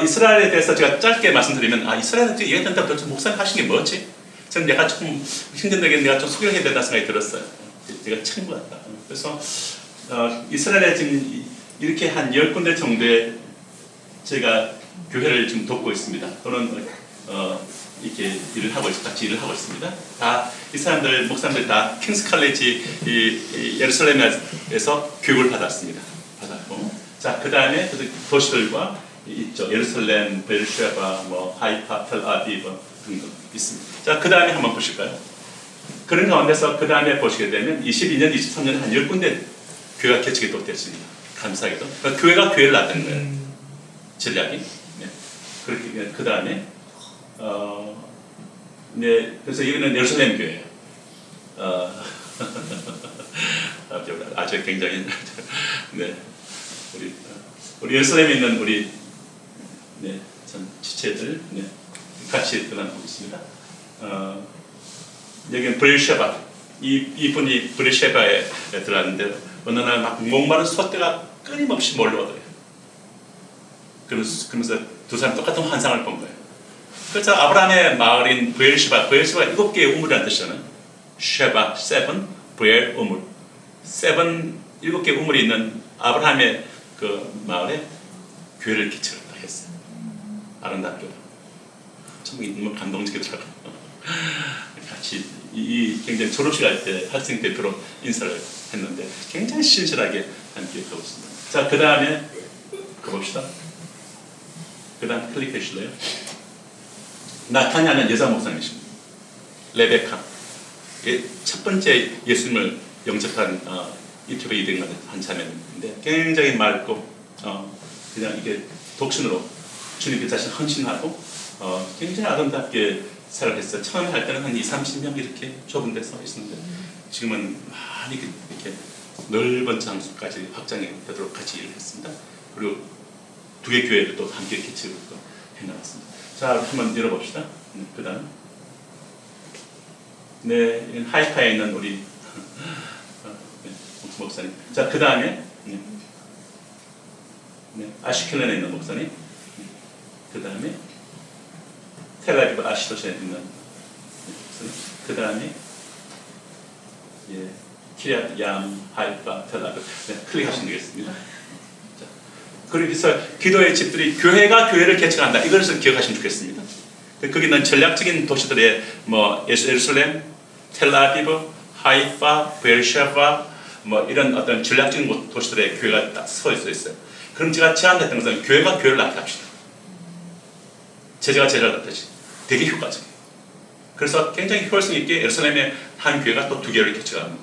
이스라엘에 대해서 제가 짧게 말씀드리면 이스라엘은 얘기했는데 도대체 목사님 하신 게 뭐지? 저는 내가 좀 힘든데 내가 좀 소개를 해야 된다 생각이 들었어요. 제가 친 것 같다. 그래서 이스라엘에 지금 이렇게 한 10군데 정도의 제가 교회를 지금 돕고 있습니다. 또는 이렇게 같이 일을 하고 있습니다. 다 이 사람들 목사님들 다 킹스 칼리지 예루살렘에서 교육을 받았습니다. 자, 그 다음에 도시들과 있죠. 예루살렘, 베르쉐바, 하이파, 텔아비브, 등등 있습니다. 자, 그 다음에 한번 보실까요? 그런 가운데서 그 다음에 보시게 되면 22년, 23년에 한 10군데 교회가 개척이 또 됐습니다. 감사하게도. 그러니까 교회가 교회를 낳는 거예요. 전략이. 네. 그렇게 그 다음에 네, 그래서 여기는 예루살렘 교회예요. 아주 굉장히 네, 우리 예루살렘에 있는 우리 네, 전 지체들 네, 같이 떠나고 있습니다. 여기는 브레일셰바 이분이 브레일셰바에 들어갔는데 어느 날 막 목마른 소떼가 끊임없이 몰려오더래요. 그러면서 두 사람 똑같은 환상을 본 거예요. 그래서 아브라함의 마을인 브레일셰바 7개의 우물이라는 뜻이잖아요. 셰바, 세븐, 브레일, 우물. 세븐, 7개의 우물이 있는 아브라함의 그 마을에 교회를 개척했다 했어요. 아름답게. 정말 감동적이더라고요. 같이 굉장히 졸업식 할 때 학생 대표로 인사를 했는데 굉장히 신실하게 함께 하고 있습니다. 자, 그 다음에 가봅시다. 그 다음 클릭해 주실래요? 나타냐는 여자 목사님이십니다. 레베카. 첫 번째 예수님을 영접한 이태리 이등만 한 자매인데 굉장히 맑고 그냥 이게 독신으로 주님께 자신 헌신하고 굉장히 아름답게 생활했어요. 처음에 할 때는 한 20-30명 이렇게 좁은 데서 있었는데 지금은 많이 이렇게 넓은 장소까지 확장이 되도록 같이 일을 했습니다. 그리고 두 개 교회를 또 함께 개척을 해나갔습니다. 자, 한번 열어봅시다. 그 다음 네, 하이파에 있는 우리 목사님. 자, 그 다음에 아시켈론에 있는 목사님. 그 다음에 텔아비브 아시도시에 있는 목사님. 그 다음에 키리앗 얌 하이파 텔아비브. 네, 클릭하시면 되겠습니다. 자, 그래서 기도의 집들이 교회가 교회를 개척한다. 이것을 기억하시면 좋겠습니다. 거기는 전략적인 도시들의 예루살렘, 텔아비브, 하이파, 베르셰바 이런 어떤 전략적인 도시들의 교회가 딱 서 있어요. 그럼 제가 제안했던 것은 교회가 교회를 낳게 합시다. 제자가 제자를 낳듯이 되게 효과적이에요. 그래서 굉장히 효율성 있게 예루살렘의 한 교회가 또 2개를 개척하고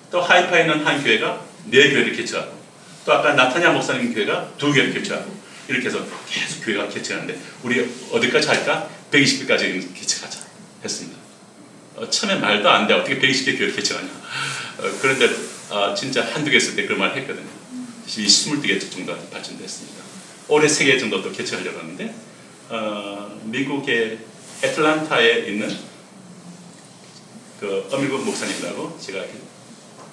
또 하이파에 있는 한 교회가 4교회를 개척하고 또 아까 나타냐 목사님 교회가 2교회를 개척하고 이렇게 해서 계속 교회가 개척하는데 우리 어디까지 할까? 120개까지 개척하자 했습니다. 처음에 말도 안 돼. 어떻게 120개 교회를 개척하냐. 그런데 진짜 한두 개 했을 때 그런 말 했거든요. 22개 정도 발전됐습니다. 올해 3개 정도도 개척하려고 하는데 미국의 애틀란타에 있는 그 어밀브 목사님이라고 제가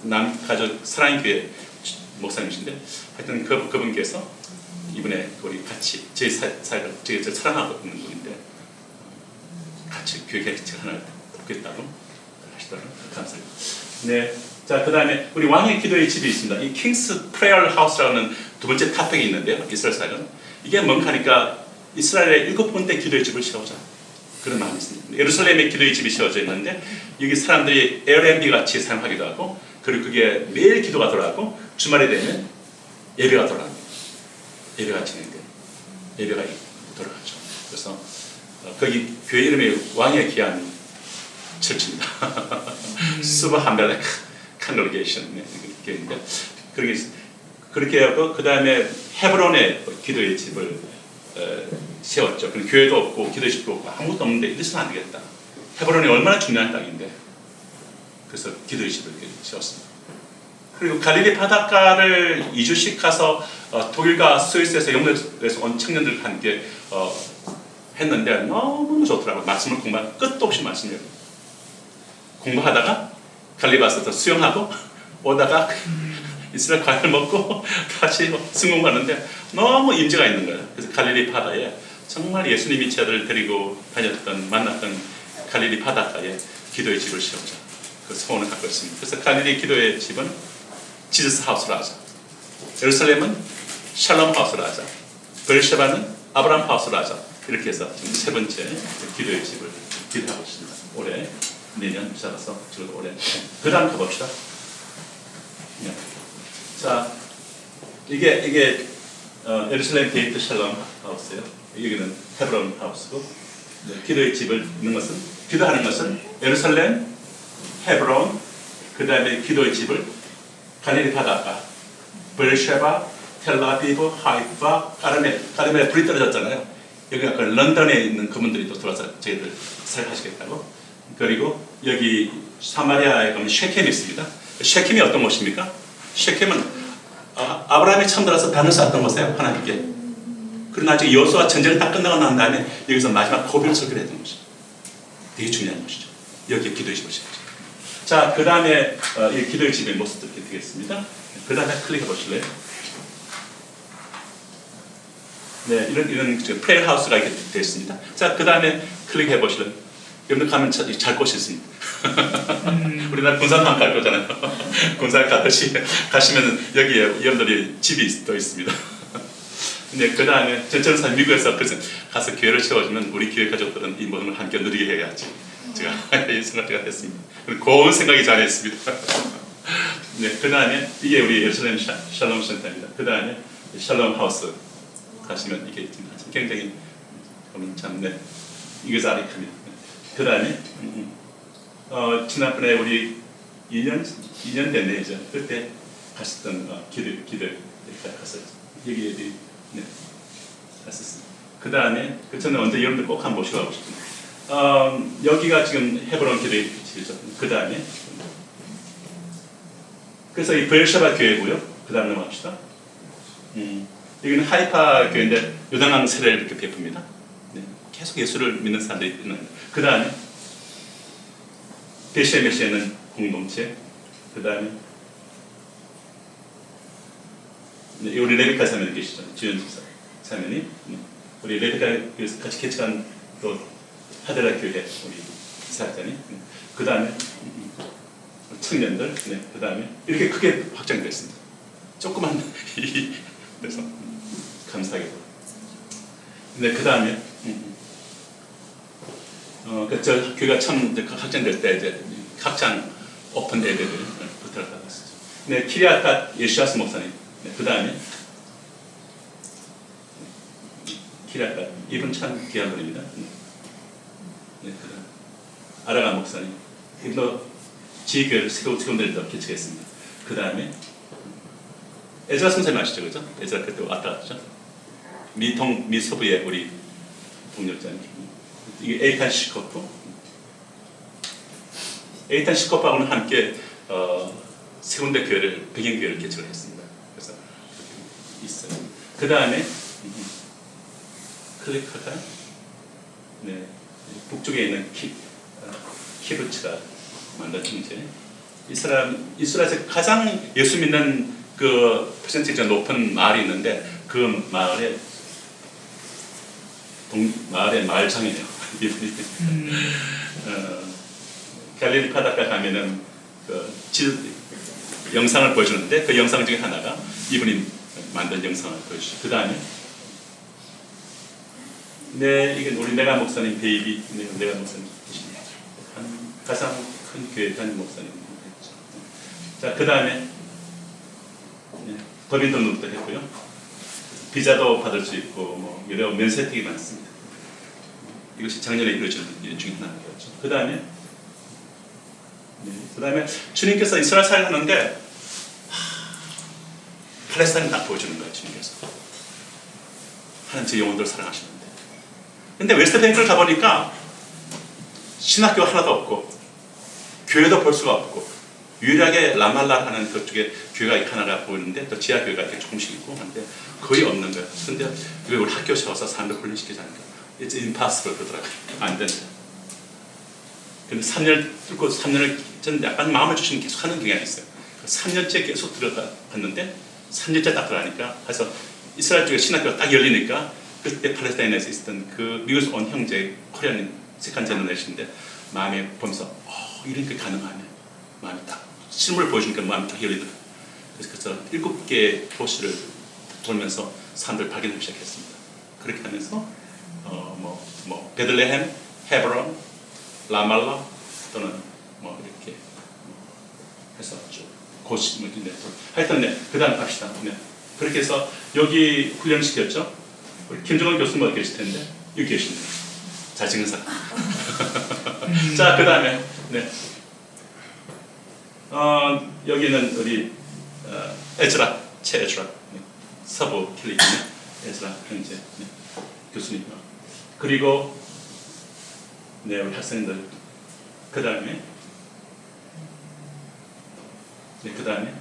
남가족 사랑교회 목사님이신데 하여튼 그분께서 이번에 우리 같이 제 사역을 제가 사랑하고 있는 분인데 같이 교회 개척 하나 돕겠다고 하시더라고요. 감사합니다. 네. 자, 그 다음에 우리 왕의 기도의 집이 있습니다. 이 킹스 프레이어 하우스라는 두 번째 탑백이 있는데요. 이스라엘 사역은 이게 뭔가 하니까 이스라엘의 7군데 기도의 집을 세우자 그런 마음이 있습니다. 예루살렘에 기도의 집이 세워져 있는데 여기 사람들이 에어비앤비 같이 사용하기도 하고 그리고 그게 매일 기도가 돌아가고 주말에 되면 예배가 돌아갑니다. 예배가 진행돼요. 예배가 돌아가죠. 그래서 거기 교회 이름이 왕의 귀한 철치입니다. 수바 함벨렉 컨그레게이션 교회인데 그렇게 하고 그 다음에 헤브론에 기도의 집을 세웠죠. 교회도 없고 기도의 집도 없고 아무것도 없는데 이래서는 안 되겠다. 헤브론이 얼마나 중요한 땅인데 그래서 기도의 집을 세웠습니다. 그리고 갈릴리 바닷가를 2주씩 가서 독일과 스위스에서 영국에서 온 청년들과 함께 했는데 너무 좋더라고요. 말씀을 공부하면 끝도 없이 말씀을 공부하다가 갈리바스에서 수영하고 오다가 이스라엘 과일 먹고 다시 승공하는데 너무 임재가 있는 거예요. 그래서 갈릴리 바다에 정말 예수님이 제자들을 데리고 만났던 갈릴리 바닷가에 기도의 집을 세우자 그 소원을 갖고 있습니다. 그래서 갈릴리 기도의 집은 지저스 하우스로 하자. 예루살렘은 샬롬 하우스로 하자. 베르셰바는 아브라함 하우스로 하자. 이렇게 해서 지금 3번째 기도의 집을 기도하고 있습니다. 올해 내년 잡아서 지금 올해 그 다음 가봅시다. 네. 자, 이게 예루살렘 게이트 샬롬 하우스예요. 여기는 헤브론 하우스고 기도의 집을 있는 것은 기도하는 것은 예루살렘, 헤브론, 그 다음에 기도의 집을 갈릴리 바닷가, 베르셰바, 텔라비브, 하이파, 까르멜 불이 떨어졌잖아요. 여기 아까 런던에 있는 그분들이 또 들어와서 저희들 살하시겠다고. 그리고 여기 사마리아에 가면 쉐켐이 있습니다. 쉐켐이 어떤 곳입니까? 쉐켐은 아브라함이 처음 들어서 단을 쌓았던 곳이에요, 하나님께. 그리고 나중에 여호수아 전쟁을 딱 끝나고 난 다음에 여기서 마지막 고별 설교를 했던 것이죠. 되게 중요한 것이죠. 여기에 기도의 집을 세우죠. 자, 그 다음에 이 기도의 집의 모습도 이렇게 되겠습니다. 그 다음에 클릭해 보실래요? 네, 이런 프레일 하우스가 이렇게 되어 있습니다. 자, 그 다음에 클릭해 보실래요? 여러분들 가면 잘 곳이 있습니다. 우리나라 군산만 갈 거잖아요. 군산 가듯이 가시면 여기에 여러분들이 집이 또 있습니다. 네, 그 다음에 저는 사실 미국에서 그래서 가서 교회를 세워주면 우리 교회 가족들은 이 모든 걸 함께 누리게 해야지. 제가 이 생각을 했습니다. 고운 생각이 잘했습니다. 네, 그 다음에 이게 우리 예루살렘 샬롬 센터입니다. 그 다음에 샬롬 하우스 가시면 이게 있습니다. 굉장히 참 네, 이거자리합니다. 그 다음에 지난번에 우리 2년 됐네 이제 그때 갔었던 기들 갔었죠. 여기에 네, 갔었습니다. 그 다음에 저는 언제 여러분들 꼭 한번 모시고 가고 싶습니다. 여기가 지금 헤브론 기도의 집이죠. 그 다음에 그래서 이 베르샤바 교회고요. 그 다음 넘어갑시다. 여기는 하이파 교회인데 요단강 세례를 이렇게 베풉니다. 네, 계속 예수를 믿는 사람들이 있는. 그 다음에 베시에메시에는 공동체. 그 다음에 네, 우리 레베카 사면이 계시죠. 지연 사면이 우리 레베카 같이 개척한 또 하데라 교회 우리 사역자님. 그 다음에 청년들. 네, 그 다음에 이렇게 크게 확장됐습니다. 조그만 그래서 감사하게도. 네, 그 다음에 저 교회가 처음 확장될 때 이제 확장 오픈 예배를 부탁을 받았었죠. 네, 키리아갓 예시아스 목사님. 네, 그 다음에 키리아갓 이분 참 귀한 분입니다. 네, 그 다음 아라가 목사님. 이분도 지교회를 세운데도 개척했습니다. 그 다음에 에즈라 선생님 아시죠, 그죠? 에즈라 그때 왔다 갔죠. 미서부의 우리 동력자님. 이게 에이탄 시코프. 에이탄 시코프하고는 함께 세 군데 교회를 백인교회를 개척을 했습니다. 그래서 있어요. 그 다음에 클릭할까요? 네, 북쪽에 있는 키부츠가 만든 형제. 이스라엘에서 가장 예수 믿는 그 퍼센티지가 높은 마을이 있는데 그 마을의 마을장이에요. 이분이 갈릴리 바닷가 가면은 그 영상을 보여주는데 그 영상 중에 하나가 이분이 만든 영상을 보여주죠. 그 다음에 네, 이건 우리 내가 목사님 베이비 내가 목사님 가장 큰 교회 담임 목사님. 자, 그 다음에 법인 등록도 했고요. 비자도 받을 수 있고 뭐 여러 면세 혜택이 많습니다. 이것이 작년에 이루어진 일 중에 하나였죠. 그 다음에 주님께서 이스라엘 사역을 하는데 팔레스타인을 딱 보여주는 거예요. 주님께서 하나님 제 영혼들 사랑하시는데. 근데 웨스트뱅크를 가보니까 신학교 하나도 없고 교회도 볼 수가 없고 유일하게 라말라 하는 그쪽에 교회가 하나가 보이는데 또 지하 교회가 이렇게 조금씩 있고 하는데 거의 없는 거예요. 근데 왜 우리 학교 세워서 사람들 훈련시키지 않을까? It's impossible 그러더라고요. 안 된다. 근데 3년 뚫고 3년을 저는 약간 마음을 주시면 계속 하는 경향이 있어요. 3년째 계속 들어갔는데 3년째 딱 들어가니까 그래서 이스라엘 쪽에 신학교가 딱 열리니까 그때 팔레스타인에서 있었던 그 미국에서 온 형제 코리안 세컨 제너레이션인데 마음에 보면서 이런 게 가능하네. 마음이 딱 실물을 보여주니까 마음이 딱 열리더라고요. 그래서 7개 도시를 돌면서 사람들 발견하기 시작했습니다. 그렇게 하면서 베들레헴, 헤브론, 라말라 또는 뭐 이렇게 해서 쭉 고시 하여튼 네, 그다음 갑시다. 네. 그렇게 해서 여기 훈련시켰죠. 우리 김정은 교수님 어디 계실 텐데 여기 계십니다. 잘생긴 사람. 자, 그 다음에 네. 여기는 우리 에즈라, 최 에즈라, 네. 서부 캘리포니아 에즈라 형제 네. 교수님. 그리고 네, 우리 학생들. 그 다음에 네, 그 다음에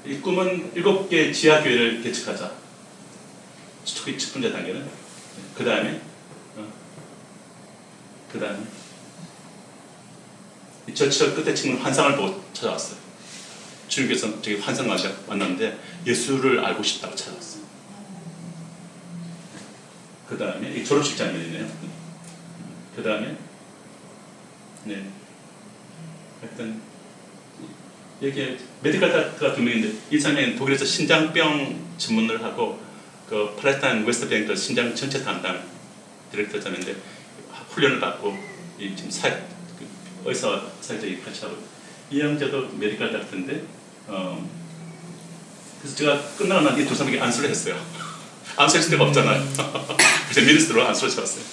이 꿈은 7개 지하교회를 개척하자. 초기 첫 번째 단계는. 네. 그 다음에 이 절치적 끝에 친구는 환상을 보고 찾아왔어요. 주님께서 저기 환상 만났는데 예수를 알고 싶다고 찾아왔어요. 그 다음에 이 졸업식 장면이네요. 그 다음에 네, 하여튼 여기에 메디컬 닥터가 2명인데 이 사람은 독일에서 신장병 전문을 하고 그 팔레스타인 웨스트뱅크 신장 전체 담당 디렉터자인데 훈련을 받고 이 지금 의사 사회적인 같이 하고 이 형제도 메디컬 닥터인데 그래서 제가 끝나고 난 이 두 사람에게 안수를 했어요. 안수했을 데가 없잖아요. 그래서 미니스트로 안수를 쳐봤어요.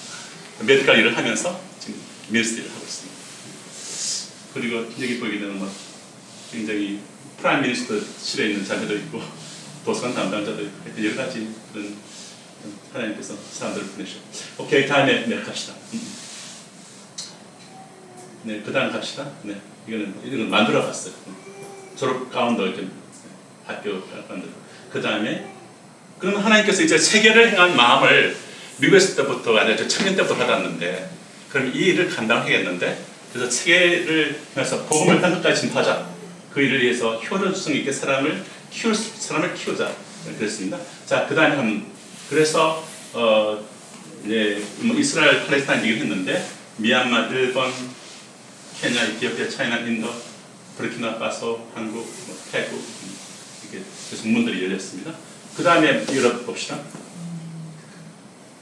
메디컬 일을 하면서 지금 미니스트 일을 하고 있습니다. 그리고 여기 보이게 되는 뭐 굉장히 프라임 미니스터실에 있는 자녀도 있고 도서관 담당자도 있고 하여튼 여러 가지 그런 하나님께서 사람들을 보내셨고 오케이 다음에 네 갑시다. 네, 그 다음 갑시다. 네, 이거는 만들어 봤어요. 졸업 가운도 이렇게 학교 만들고. 그 다음에 그러면 하나님께서 이제 세계를 향한 마음을 미국 있을 때부터 아니라 청년 때부터 받았는데 그럼 이 일을 감당하겠는데 그래서 세계를 향해서 복음을 한 것까지 진파하자. 그 일을 위해서 효율성 있게 사람을 키우자. 그랬습니다. 자, 그 다음에 그래서 이제 뭐 이스라엘, 팔레스타인 얘기를 했는데 미얀마, 일본, 케냐, 이티오피아, 차이나, 인도, 부르키나파소, 한국, 뭐, 태국 이렇게 계속 문들이 열렸습니다. 그 다음에 유럽 봅시다.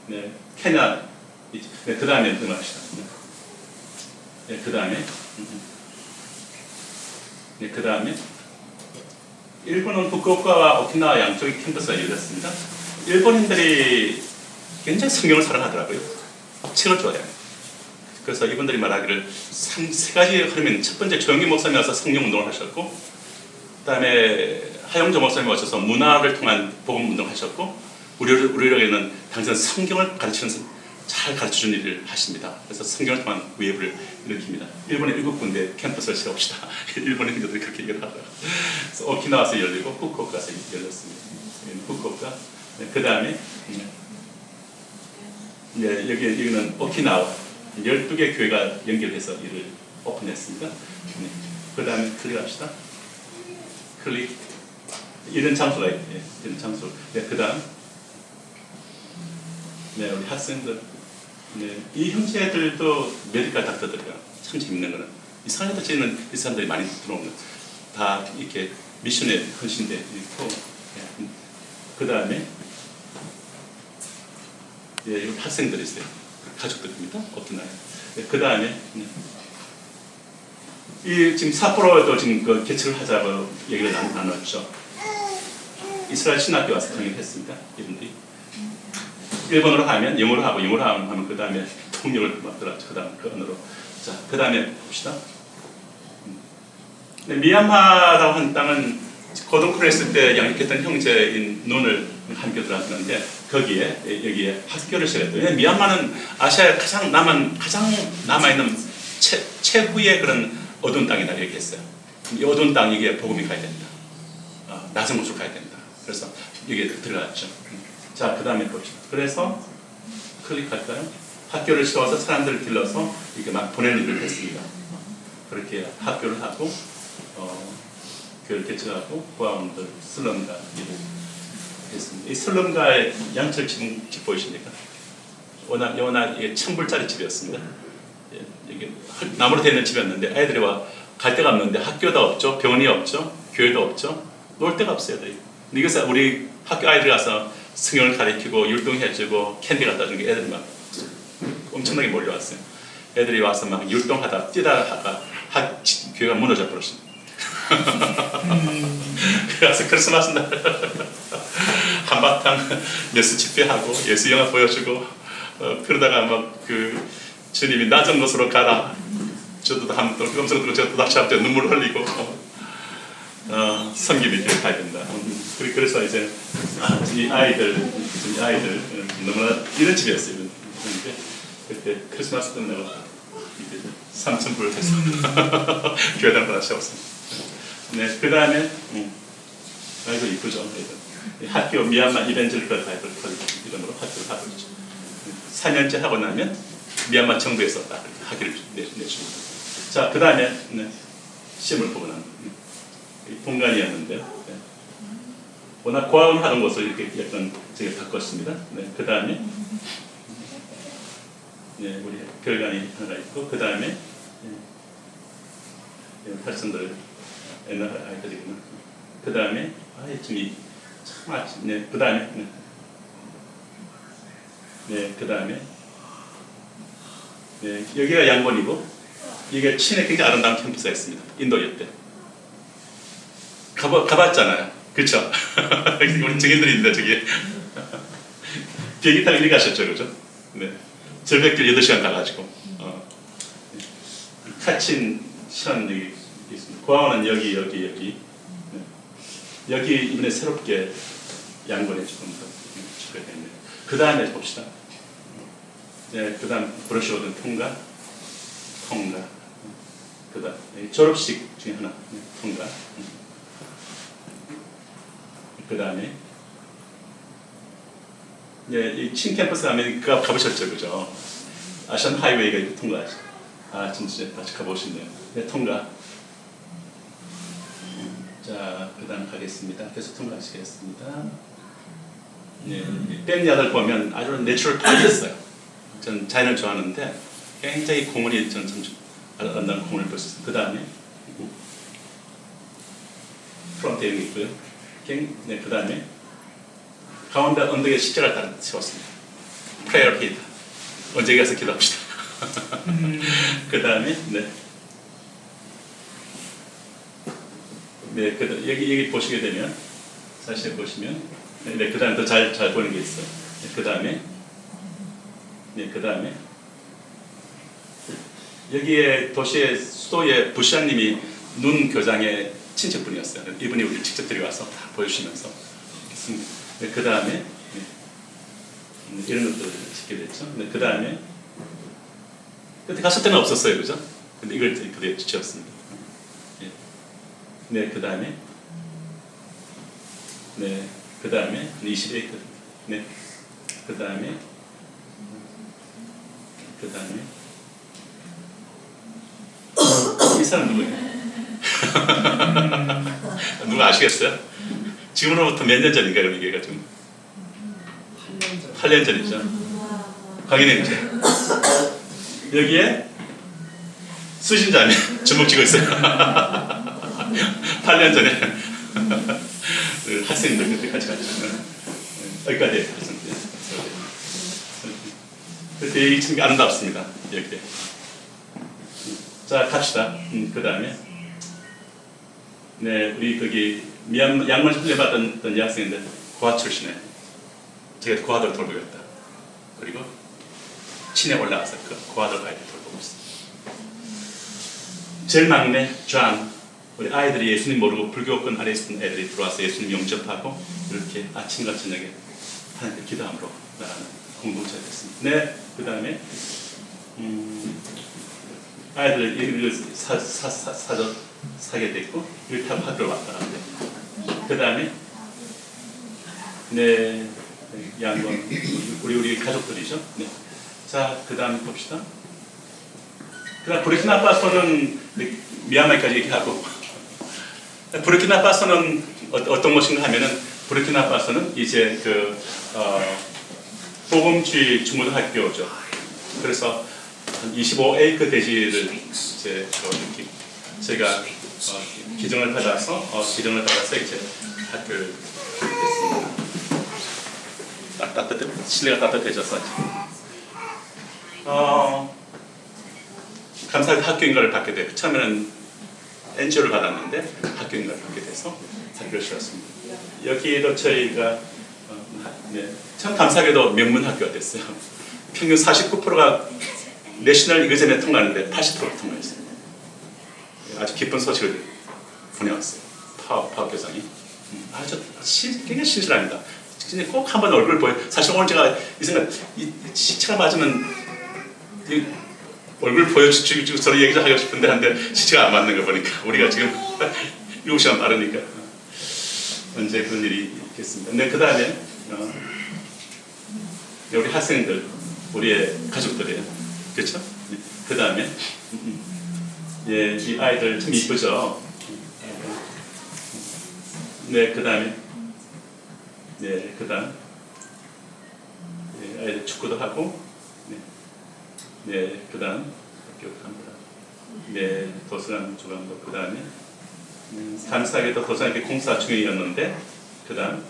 네, 케냐, 네, 그 다음에 넘어갑시다. 네, 그 다음에 네, 그 다음에 일본은 후쿠오카와 오키나와 양쪽의 캠퍼스가 열렸습니다. 일본인들이 굉장히 성경을 사랑하더라고요. 책을 좋아해요. 그래서 이분들이 말하기를 세 가지 흐름인 첫 번째 조영기 목사님이 와서 성경 운동을 하셨고 그 다음에 하영조 목사님이 오셔서 문화를 통한 복음 운동을 하셨고 우리에게는 당장 성경을 잘 가르쳐주는 일을 하십니다. 그래서 성경을 통한 웨이브를 일으킵니다. 일본에 7군데 캠퍼스를 세웁시다. 일본인들이 그렇게 얘기를 하더라고요. 그래서 오키나와에서 열리고 후쿠오카에서 열렸습니다. 후쿠오카. 네, 그 다음에 네, 여기는 오키나와 12개 교회가 연결해서 이를 오픈했습니다. 네. 그 다음에 클릭합시다. 클릭. 이런 장소가 있네요. 이런 장소. 네, 그 다음. 네, 우리 학생들. 네, 이 형제들도 메디컬 닥터들이야. 참 재밌는 거는. 이상하게 저희는 이 사람들이 많이 들어오는. 다 이렇게 미션에 헌신돼 있고. 네. 그 다음에. 예, 학생들이 있어요. 가족들입니다. 어떤 아이. 네, 그 다음에 이 지금 삿포로에도 지금 그 개척을 하자고 얘기를 나눴죠. 이스라엘 신학교 와서 강의를 했습니다. 이분들이 일본어로 하면 영어로 하고 영어로 하면 그 다음에 통역을 맡더라죠. 그 다음 그 언어로. 자, 그 다음에 봅시다. 네, 미얀마라고 하는 땅은 고등학교 했을 때 양육했던 형제인 논을 함께 들어왔는데 거기에 여기에 학교를 시작했어요. 미얀마는 아시아에 가장 남아있는 최후의 그런 어두운 땅이다 이렇게 했어요. 이 어두운 땅 여기에 복음이 가야 된다. 낮은 곳으로 가야 된다. 그래서 여기에 들어갔죠. 자, 그 다음에 봅시다. 그래서 클릭할까요? 학교를 세워서 사람들을 길러서 이렇게 막 보내는 일을 했습니다. 그렇게 학교를 하고 교회를 개척하고 고아원들 슬럼가 일을 했습니다. 이 슬럼가의 양철 집 보이십니까? 워낙 이게 1000불짜리 집이었습니다. 이게 나무로 되어 있는 집이었는데 아이들이 갈 데가 없는데 학교도 없죠, 병원이 없죠, 교회도 없죠, 놀 데가 없어요. 이것을 우리 학교 아이들 가서 성경을 가르치고 율동해주고 캔디 갖다 주는 게 애들이 막 엄청나게 몰려왔어요. 애들이 와서 막 율동하다 뛰다가 교회가 무너져 버렸습니다. 그래서 크리스마스 날 한바탕 예수 집회하고 예수 영화 보여주고 그러다가 막 그 주님이 낮은 곳으로 가라. 저도 한번 또 음성 듣고 저도 다시 한번 눈물 흘리고 섬김이 가야 된다. 그래서 이제 이 아이들 너무나 이런 집이었어요. 그런데 그때 크리스마스 때 내가 3,000불을 해서 교회당 하나 세웠습니다. 네, 그 다음에 아이고 이쁘죠. 학교 미얀마 이벤젤리컬 바이블 컬리지 이름으로 학교를 하고 있죠. 4년째 하고 나면 미얀마 정부에서 학위를 내줍니다. 자, 그 다음에 시험을 보고 난 본관이었는데요. 네. 워낙 고아원하던 곳을 이렇게 약간 제가 바꿨습니다. 네, 그 다음에 네, 우리 별관이 하나 있고 그 다음에 학생들 옛날 아이들이구나. 그 다음에 네, 그 다음에 네, 그 다음에 네, 여기가 양곤이고 이게 친에 굉장히 아름다운 캠퍼스가 있습니다. 인도였대. 가봤잖아요. 그쵸? 우리 증인들이 있는데 저기 비행기 타고 이리 가셨죠, 그죠? 네. 절벽길 8시간 가가지고 카친 션 여기 있습니다. 고아원은 여기 네. 여기 이번에 새롭게 양곤에 조금 더 추가됐네요. 그 다음에 봅시다. 네, 그 다음 브러쉬오든 통과 그 다음 졸업식 중에 하나 통과 그 다음에 예, 이 친 캠퍼스 가면 그거 가보셨죠, 그죠? 아시안 하이웨이가 이렇게 통과하죠. 아, 진짜 다시 가보시네요. 네, 통과. 자, 그 다음 가겠습니다. 계속 통과하시겠습니다. 네, 밴야들 보면 아주 내추럴 파이였어요. 전 자연을 좋아하는데 굉장히 공원이 전 참 아름다운 공원을 볼 수 있어요. 그 다음에 프론트에 있고요. 네, 그 다음에 가운데 언덕에 십자가를 다 세웠습니다. 프레이어 히드. 언제 가서 기도합시다. 그 다음에 네, 여기 보시게 되면 사실 보시면 네, 그 다음에 더 잘 보이는 게 있어요. 네, 그 다음에 여기에 도시의 수도의 부시장님이 눈 교장의 친척분이었어요. 이분이 우리 직접 들여와서 다 보여주시면서 네, 그 다음에 이런 것들을 짓게 됐죠. 네, 그 다음에 그때 갔을 때는 없었어요, 그죠? 근데 이걸 그대로 지었습니다. 네, 그 다음에 네, 그 다음에 20에이크 네, 그 다음에 이 사람 누구예요? 누가 아시겠어요? 지금으로부터 몇 년 전인가요? 이게 좀 8년 전이죠. 강인행제. 여기에 수신자님 주먹 쥐고 있어요. 8년 전에 학생들 그때 같이 갔죠. 여기까지 했습니다. 그때 이 참 아름답습니다. 이렇게. 자, 갑시다. 그 다음에 네, 우리 거기 양문 훈련받던 여학생인데 고아 출신에 제가 고아들 돌보겠다. 그리고 친에 올라가서 그 고아들 아이들 돌보고 있습니다. 제일 막내 존, 우리 아이들이 예수님 모르고 불교권 아래 있던 애들이 들어와서 예수님 영접하고 이렇게 아침과 저녁에 하나님께 기도함으로 나가는 공동체가 됐습니다. 네, 그 다음에 아이들 이걸 사게 됐고 이걸 타고 학교를 왔다 갔다 됩니다. 그 다음에 네, 양권 우리 가족들이죠. 네. 자, 그 다음 봅시다. 그 다음 부르키나파소는 미얀마까지 얘기하고 부르키나파소는 어떤 것인가 하면은 부르키나파소는 이제 복음주의 중고등학교죠. 그래서 25에이크 대지를 이제 저희가 기증을 받아서 이제 학교를 했습니다. 실내가 따뜻해져서 감사하게 학교 인가를 받게 되고 처음에는 NGO를 받았는데 학교 인가를 받게 돼서 학교를 세웠습니다. 여기도 저희가 참 감사하게도 명문 학교가 됐어요. 평균 49%가 내셔널 이그잼에 통과하는데 80%가 통과했어요. 아주 기쁜 소식을 보내왔어요. 파업 교장이. 아주 굉장히 신실합니다. 꼭 한번 얼굴 보여. 사실 오늘 제가 이 생각, 이 시체가 맞으면 이 얼굴 보여주고 저런 얘기 좀 하고 싶은데 한데 시체가 안 맞는 거 보니까 우리가 지금 7시간 빠르니까 언제 그런 일이 있겠습니다. 네, 그 다음에 우리 학생들, 우리의 가족들이에요. 그렇죠? 그 다음에 예, 이 아이들 참 이쁘죠? 네, 그 다음에 네, 그 다음 네, 아이들 축구도 하고 네, 네, 그 다음 기억합니다. 네, 도서관 주관도 그 다음에 감사하게도 도서관에 공사 중이었는데 그 다음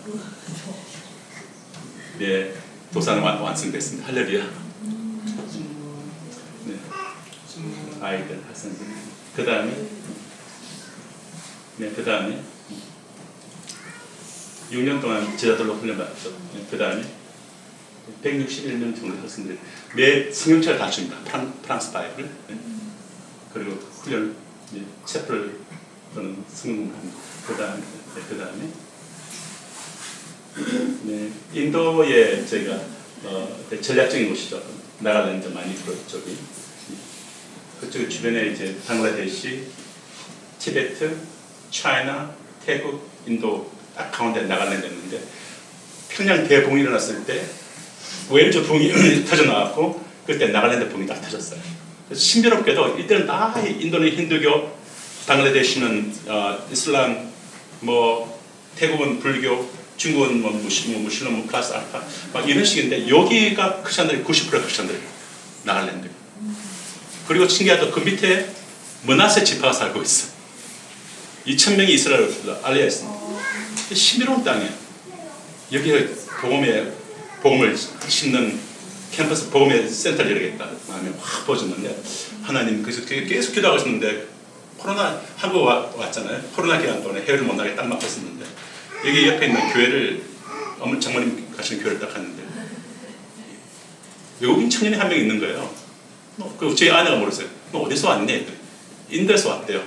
네, 도서관 완성됐습니다. 할렐루야. 네, 아이들 학생들 그 다음에 네, 그 다음에 6년 동안 제자들로 훈련받았죠. 네, 그 다음에 161명 정도 학생들이 매 성경책을 다 줍니다. 프랑스 바이블. 네. 그리고 훈련, 채플 또는 성공을 합니다. 그 다음에 네, 인도에 저희가 전략적인 곳이죠. 나가랜드 마니푸르 쪽이. 그쪽 주변에 이제 방글라데시, 티베트, 차이나, 태국, 인도 딱 가운데 나가랜드였는데 평양 대붕이 일어났을 때 웨일즈 붕이 터져 나왔고 그때 나갈랜드 붕이 딱 터졌어요. 그래서 신비롭게도 이때는 다 인도는 힌두교, 방글라데시는 이슬람, 뭐 태국은 불교, 중국은 뭐 무슬림, 클라스 알파 막 이런 식인데 여기가 크리스천들이 90%가 크리스천들이에요. 나갈랜드. 그리고 신기하다 그 밑에 머나세 지파가 살고 있어. 2,000명이 이스라엘로 알려 있습니다. 신비로운 땅이에요. 여기에 복음을 심는 캠퍼스 복음의 센터를 열겠다 마음에 확 보여줬는데 하나님 그래서 계속 기도하고 있었는데 코로나 한국 왔잖아요. 코로나 기간 동안에 해외를 못 나게 딱 막고 있었는데 여기 옆에 있는 교회를 장모님 가시는 교회를 딱 갔는데 외국인 청년이 한 명 있는 거예요. 그리고 제 아내가 물었어요. 너 어디서 왔니? 인도에서 왔대요.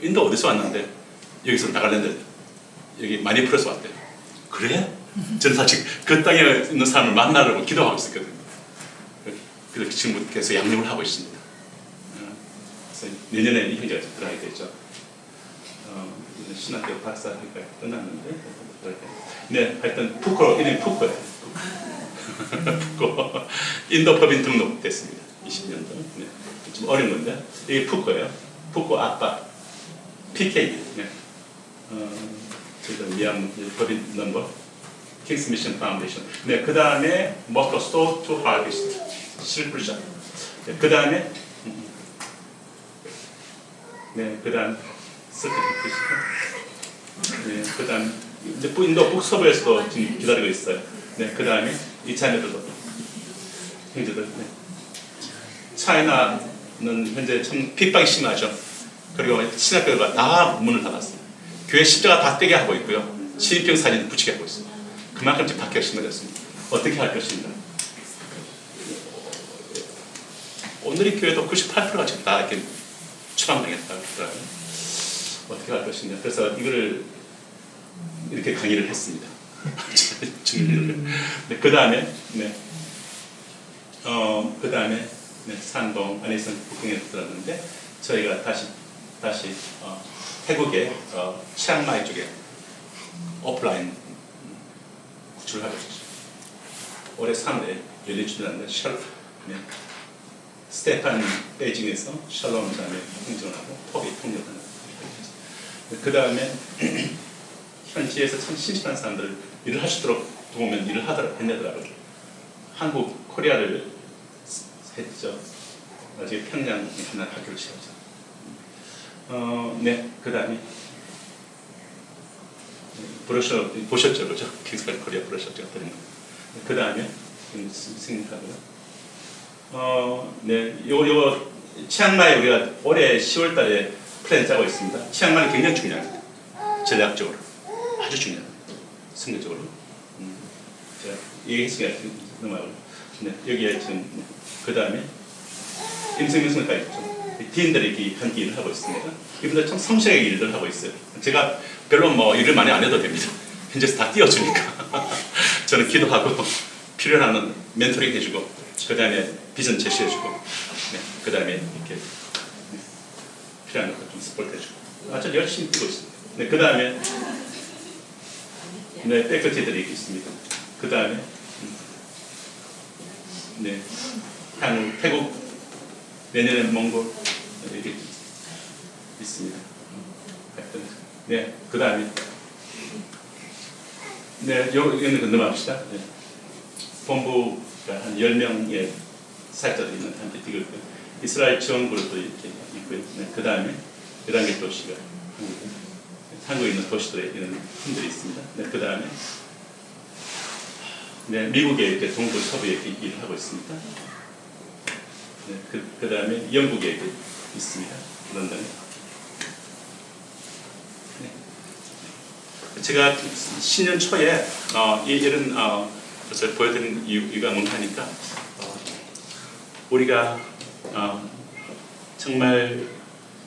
인도 어디서 왔는데 여기서 나갈랜드 여기 마니푸르에서 왔대요. 그래? 저는 사실 그 땅에 있는 사람을 만나려고 기도하고 있었거든요. 그래서 지금 계속 양육을 하고 있습니다. 그래서 내년에 이 형제가 들어가게 되죠. 신학교 박사학위가 끝났는데 네, 하여튼 푸코 이름이 푸코예요. 푸코 인도 법인 등록됐습니다. 20년도. 네. 좀 어려운 건데 이게 푸코예요. 푸코 아빠 PK. 네. 저희들 미얀 법인 넘버 킹스 미션 파운데이션. 네, 그 다음에 머터 스토어 투 하비스트 실플샷. 네, 그 다음에 네, 그 다음 서티피케이션. 네, 그 다음 인도 북서부에서도 지금 기다리고 있어요. 네, 그 다음에 이 자매들도 형제들. 네. 차이나는 현재 참 핍박이 심하죠. 그리고 신학교가 다 문을 닫았어요. 교회 십자가 다 떼게 하고 있고요. 시인병 사진 붙이게 하고 있어요. 그만큼 지금 박해가 심해졌습니다. 어떻게 할 것인가? 오늘의 교회도 98%가 지금 다 이렇게 추방당했다고 하더라고요. 어떻게 할 것인가? 그래서 이걸 이렇게 강의를 했습니다. 네, 그 다음에 그 다음에 산동 안에선 북경에 들었는데 저희가 다시 태국의 치앙마이 쪽에 오프라인 구출을 하고 있었죠. 올해 3월에 열린 주일날인데 스테판 베이징에서 샬롬 자매 행정하고 포비 통역하는 그 다음에 현지에서 참 신실한 사람들 일을 할 수 있도록 도우면 일을 해내더라고요. 한국 코리아를 했죠. 나중에 평양 하나 학교를 지었죠. 네, 그 다음에 브로셔 보셨죠, 그죠? 킹스카리 코리아 브로셔 제가 드린 거. 그 다음에 생각하고요. 네, 요 치앙마이 우리가 올해 10월달에 플랜 짜고 있습니다. 치앙마이 굉장히 중요합니다. 전략적으로 아주 중요합니다. 선교적으로. 제가 얘기했으니까 넘어가고 네, 여기에 지금 그 다음에 임승민선가 있죠. 디인들이 이렇게 함께 일을 하고 있습니다. 이분들 참 성실하게 일을 하고 있어요. 제가 별로 뭐 일을 많이 안 해도 됩니다. 현재서 다 띄워주니까 저는 기도하고 필요한 멘토링 해주고 그 다음에 비전 제시해주고 네, 그 다음에 이렇게 네, 필요한 것 좀 스포트 해주고 아주 열심히 뛰고 있습니다. 네, 그 다음에 네, 백커티들이 있습니다. 그 다음에 네, 한국, 태국, 내년에 몽골 이렇게 있습니다. 네, 그 다음에 네, 여기는 넘어갑시다. 네. 본부가 한 10명의 사역자들이 있는 함께 뛰고 있고요. 이스라엘 지원 그룹도 이렇게 있고요. 네, 그 다음에 11개 도시가 한국에 있는 도시들에 있는 팀들이 있습니다. 네, 그 다음에 네, 미국에 이렇게 동부 서부에 이렇게 일을 하고 있습니다. 네, 그 다음에 영국에 이렇게 있습니다. 런던에. 네. 제가 신년 초에 이런 것을 보여드리는 이유가 뭔가 하니까 우리가 정말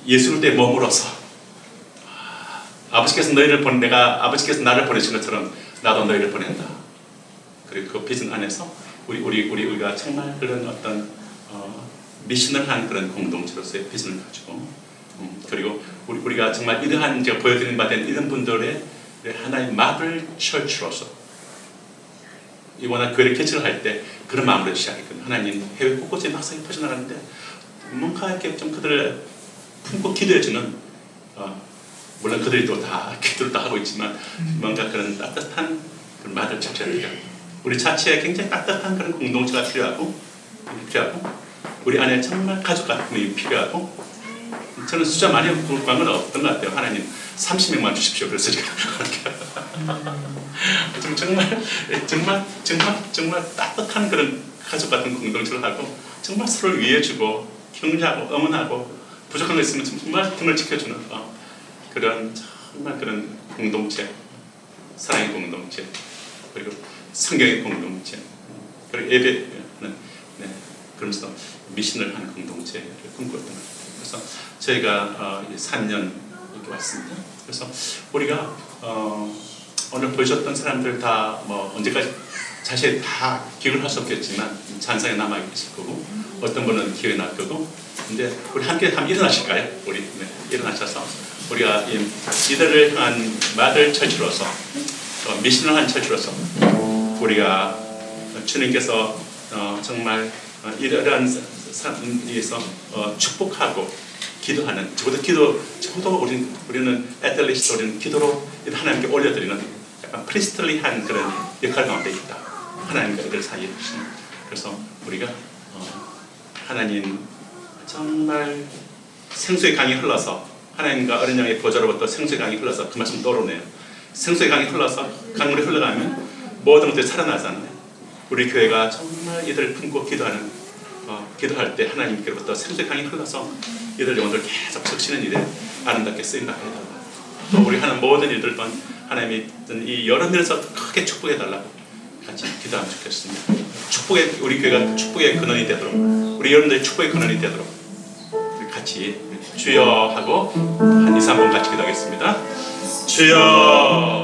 예수를 때 머물어서 아버지께서 아버지께서 나를 보내신 것처럼 나도 너희를 보낸다. 그리고 그 비전 안에서 우리가 정말 그런 어떤 미션을 한 그런 공동체로서의 비전을 가지고 그리고 우리가 정말 이러한 제가 보여드리는 바된 이런 분들의 하나의 마블 철치로서 이번에 교회를 개척을 할 때 그런 마음으로 시작했거든요. 하나님 해외 곳곳에 막상이 퍼져나가는데 뭔가 이렇게 좀 그들을 품고 기도해주는 물론 그들이 또 다 기도를 다 하고 있지만 뭔가 그런 따뜻한 그런 마블 철치가 필요합니다. 우리 자체에 굉장히 따뜻한 그런 공동체가 필요하고 우리 안에 정말 가족 같은 필요하고 저는 숫자 많이 구한 건 없던 것 같아요. 하나님 30명만 주십시오. 그래서 제가 정말 따뜻한 그런 가족 같은 공동체를 하고 정말 서로를 위해주고 격려하고 응원하고 부족한 거 있으면 정말 등을 지켜주는 그런 정말 그런 공동체, 사랑의 공동체 그리고 성경의 공동체 그리고 예배는 그러면서 미션을 하는 공동체를 꿈꾸었던 것 같아요. 그래서 저희가 3년 이렇게 왔습니다. 그래서 우리가 오늘 보여줬던 사람들 다 뭐 언제까지 사실 다 기억을 할 수 없겠지만 잔상에 남아 있을 거고 어떤 분은 기억이 날 거고 근데 우리 함께 한번 일어나실까요? 우리 일어나셔서 우리가 이들을 향한 마들 철치로서 미션을 한 철치로서 우리가 주님께서 정말 이러한 삶에서 축복하고 기도하는 적어도 우리는 애틀리스트 우리는 기도로 하나님께 올려드리는 약간 프리스틀리한 그런 역할 가운데 있다. 하나님과 이들 사이에. 그래서 우리가 하나님 정말 생수의 강이 흘러서 하나님과 어린 양의 보좌로부터 생수의 강이 흘러서 그 말씀 떠오르네요. 생수의 강이 흘러서 강물이 흘러가면 모든 것들이 살아나잖아요. 우리 교회가 정말 이들을 품고 기도할 때 하나님께로부터 생수의 강이 흘러서 이들 영혼들 계속 적시는 일에 아름답게 쓰인다 해달라. 또 우리 하는 모든 일들 또한 하나님이 이 여러 면에서 크게 축복해달라고 같이 기도하면 좋겠습니다. 우리 교회가 축복의 근원이 되도록 우리 여러분들이 축복의 근원이 되도록 우리 같이 주여 하고 한 2, 3분 같이 기도하겠습니다. 주여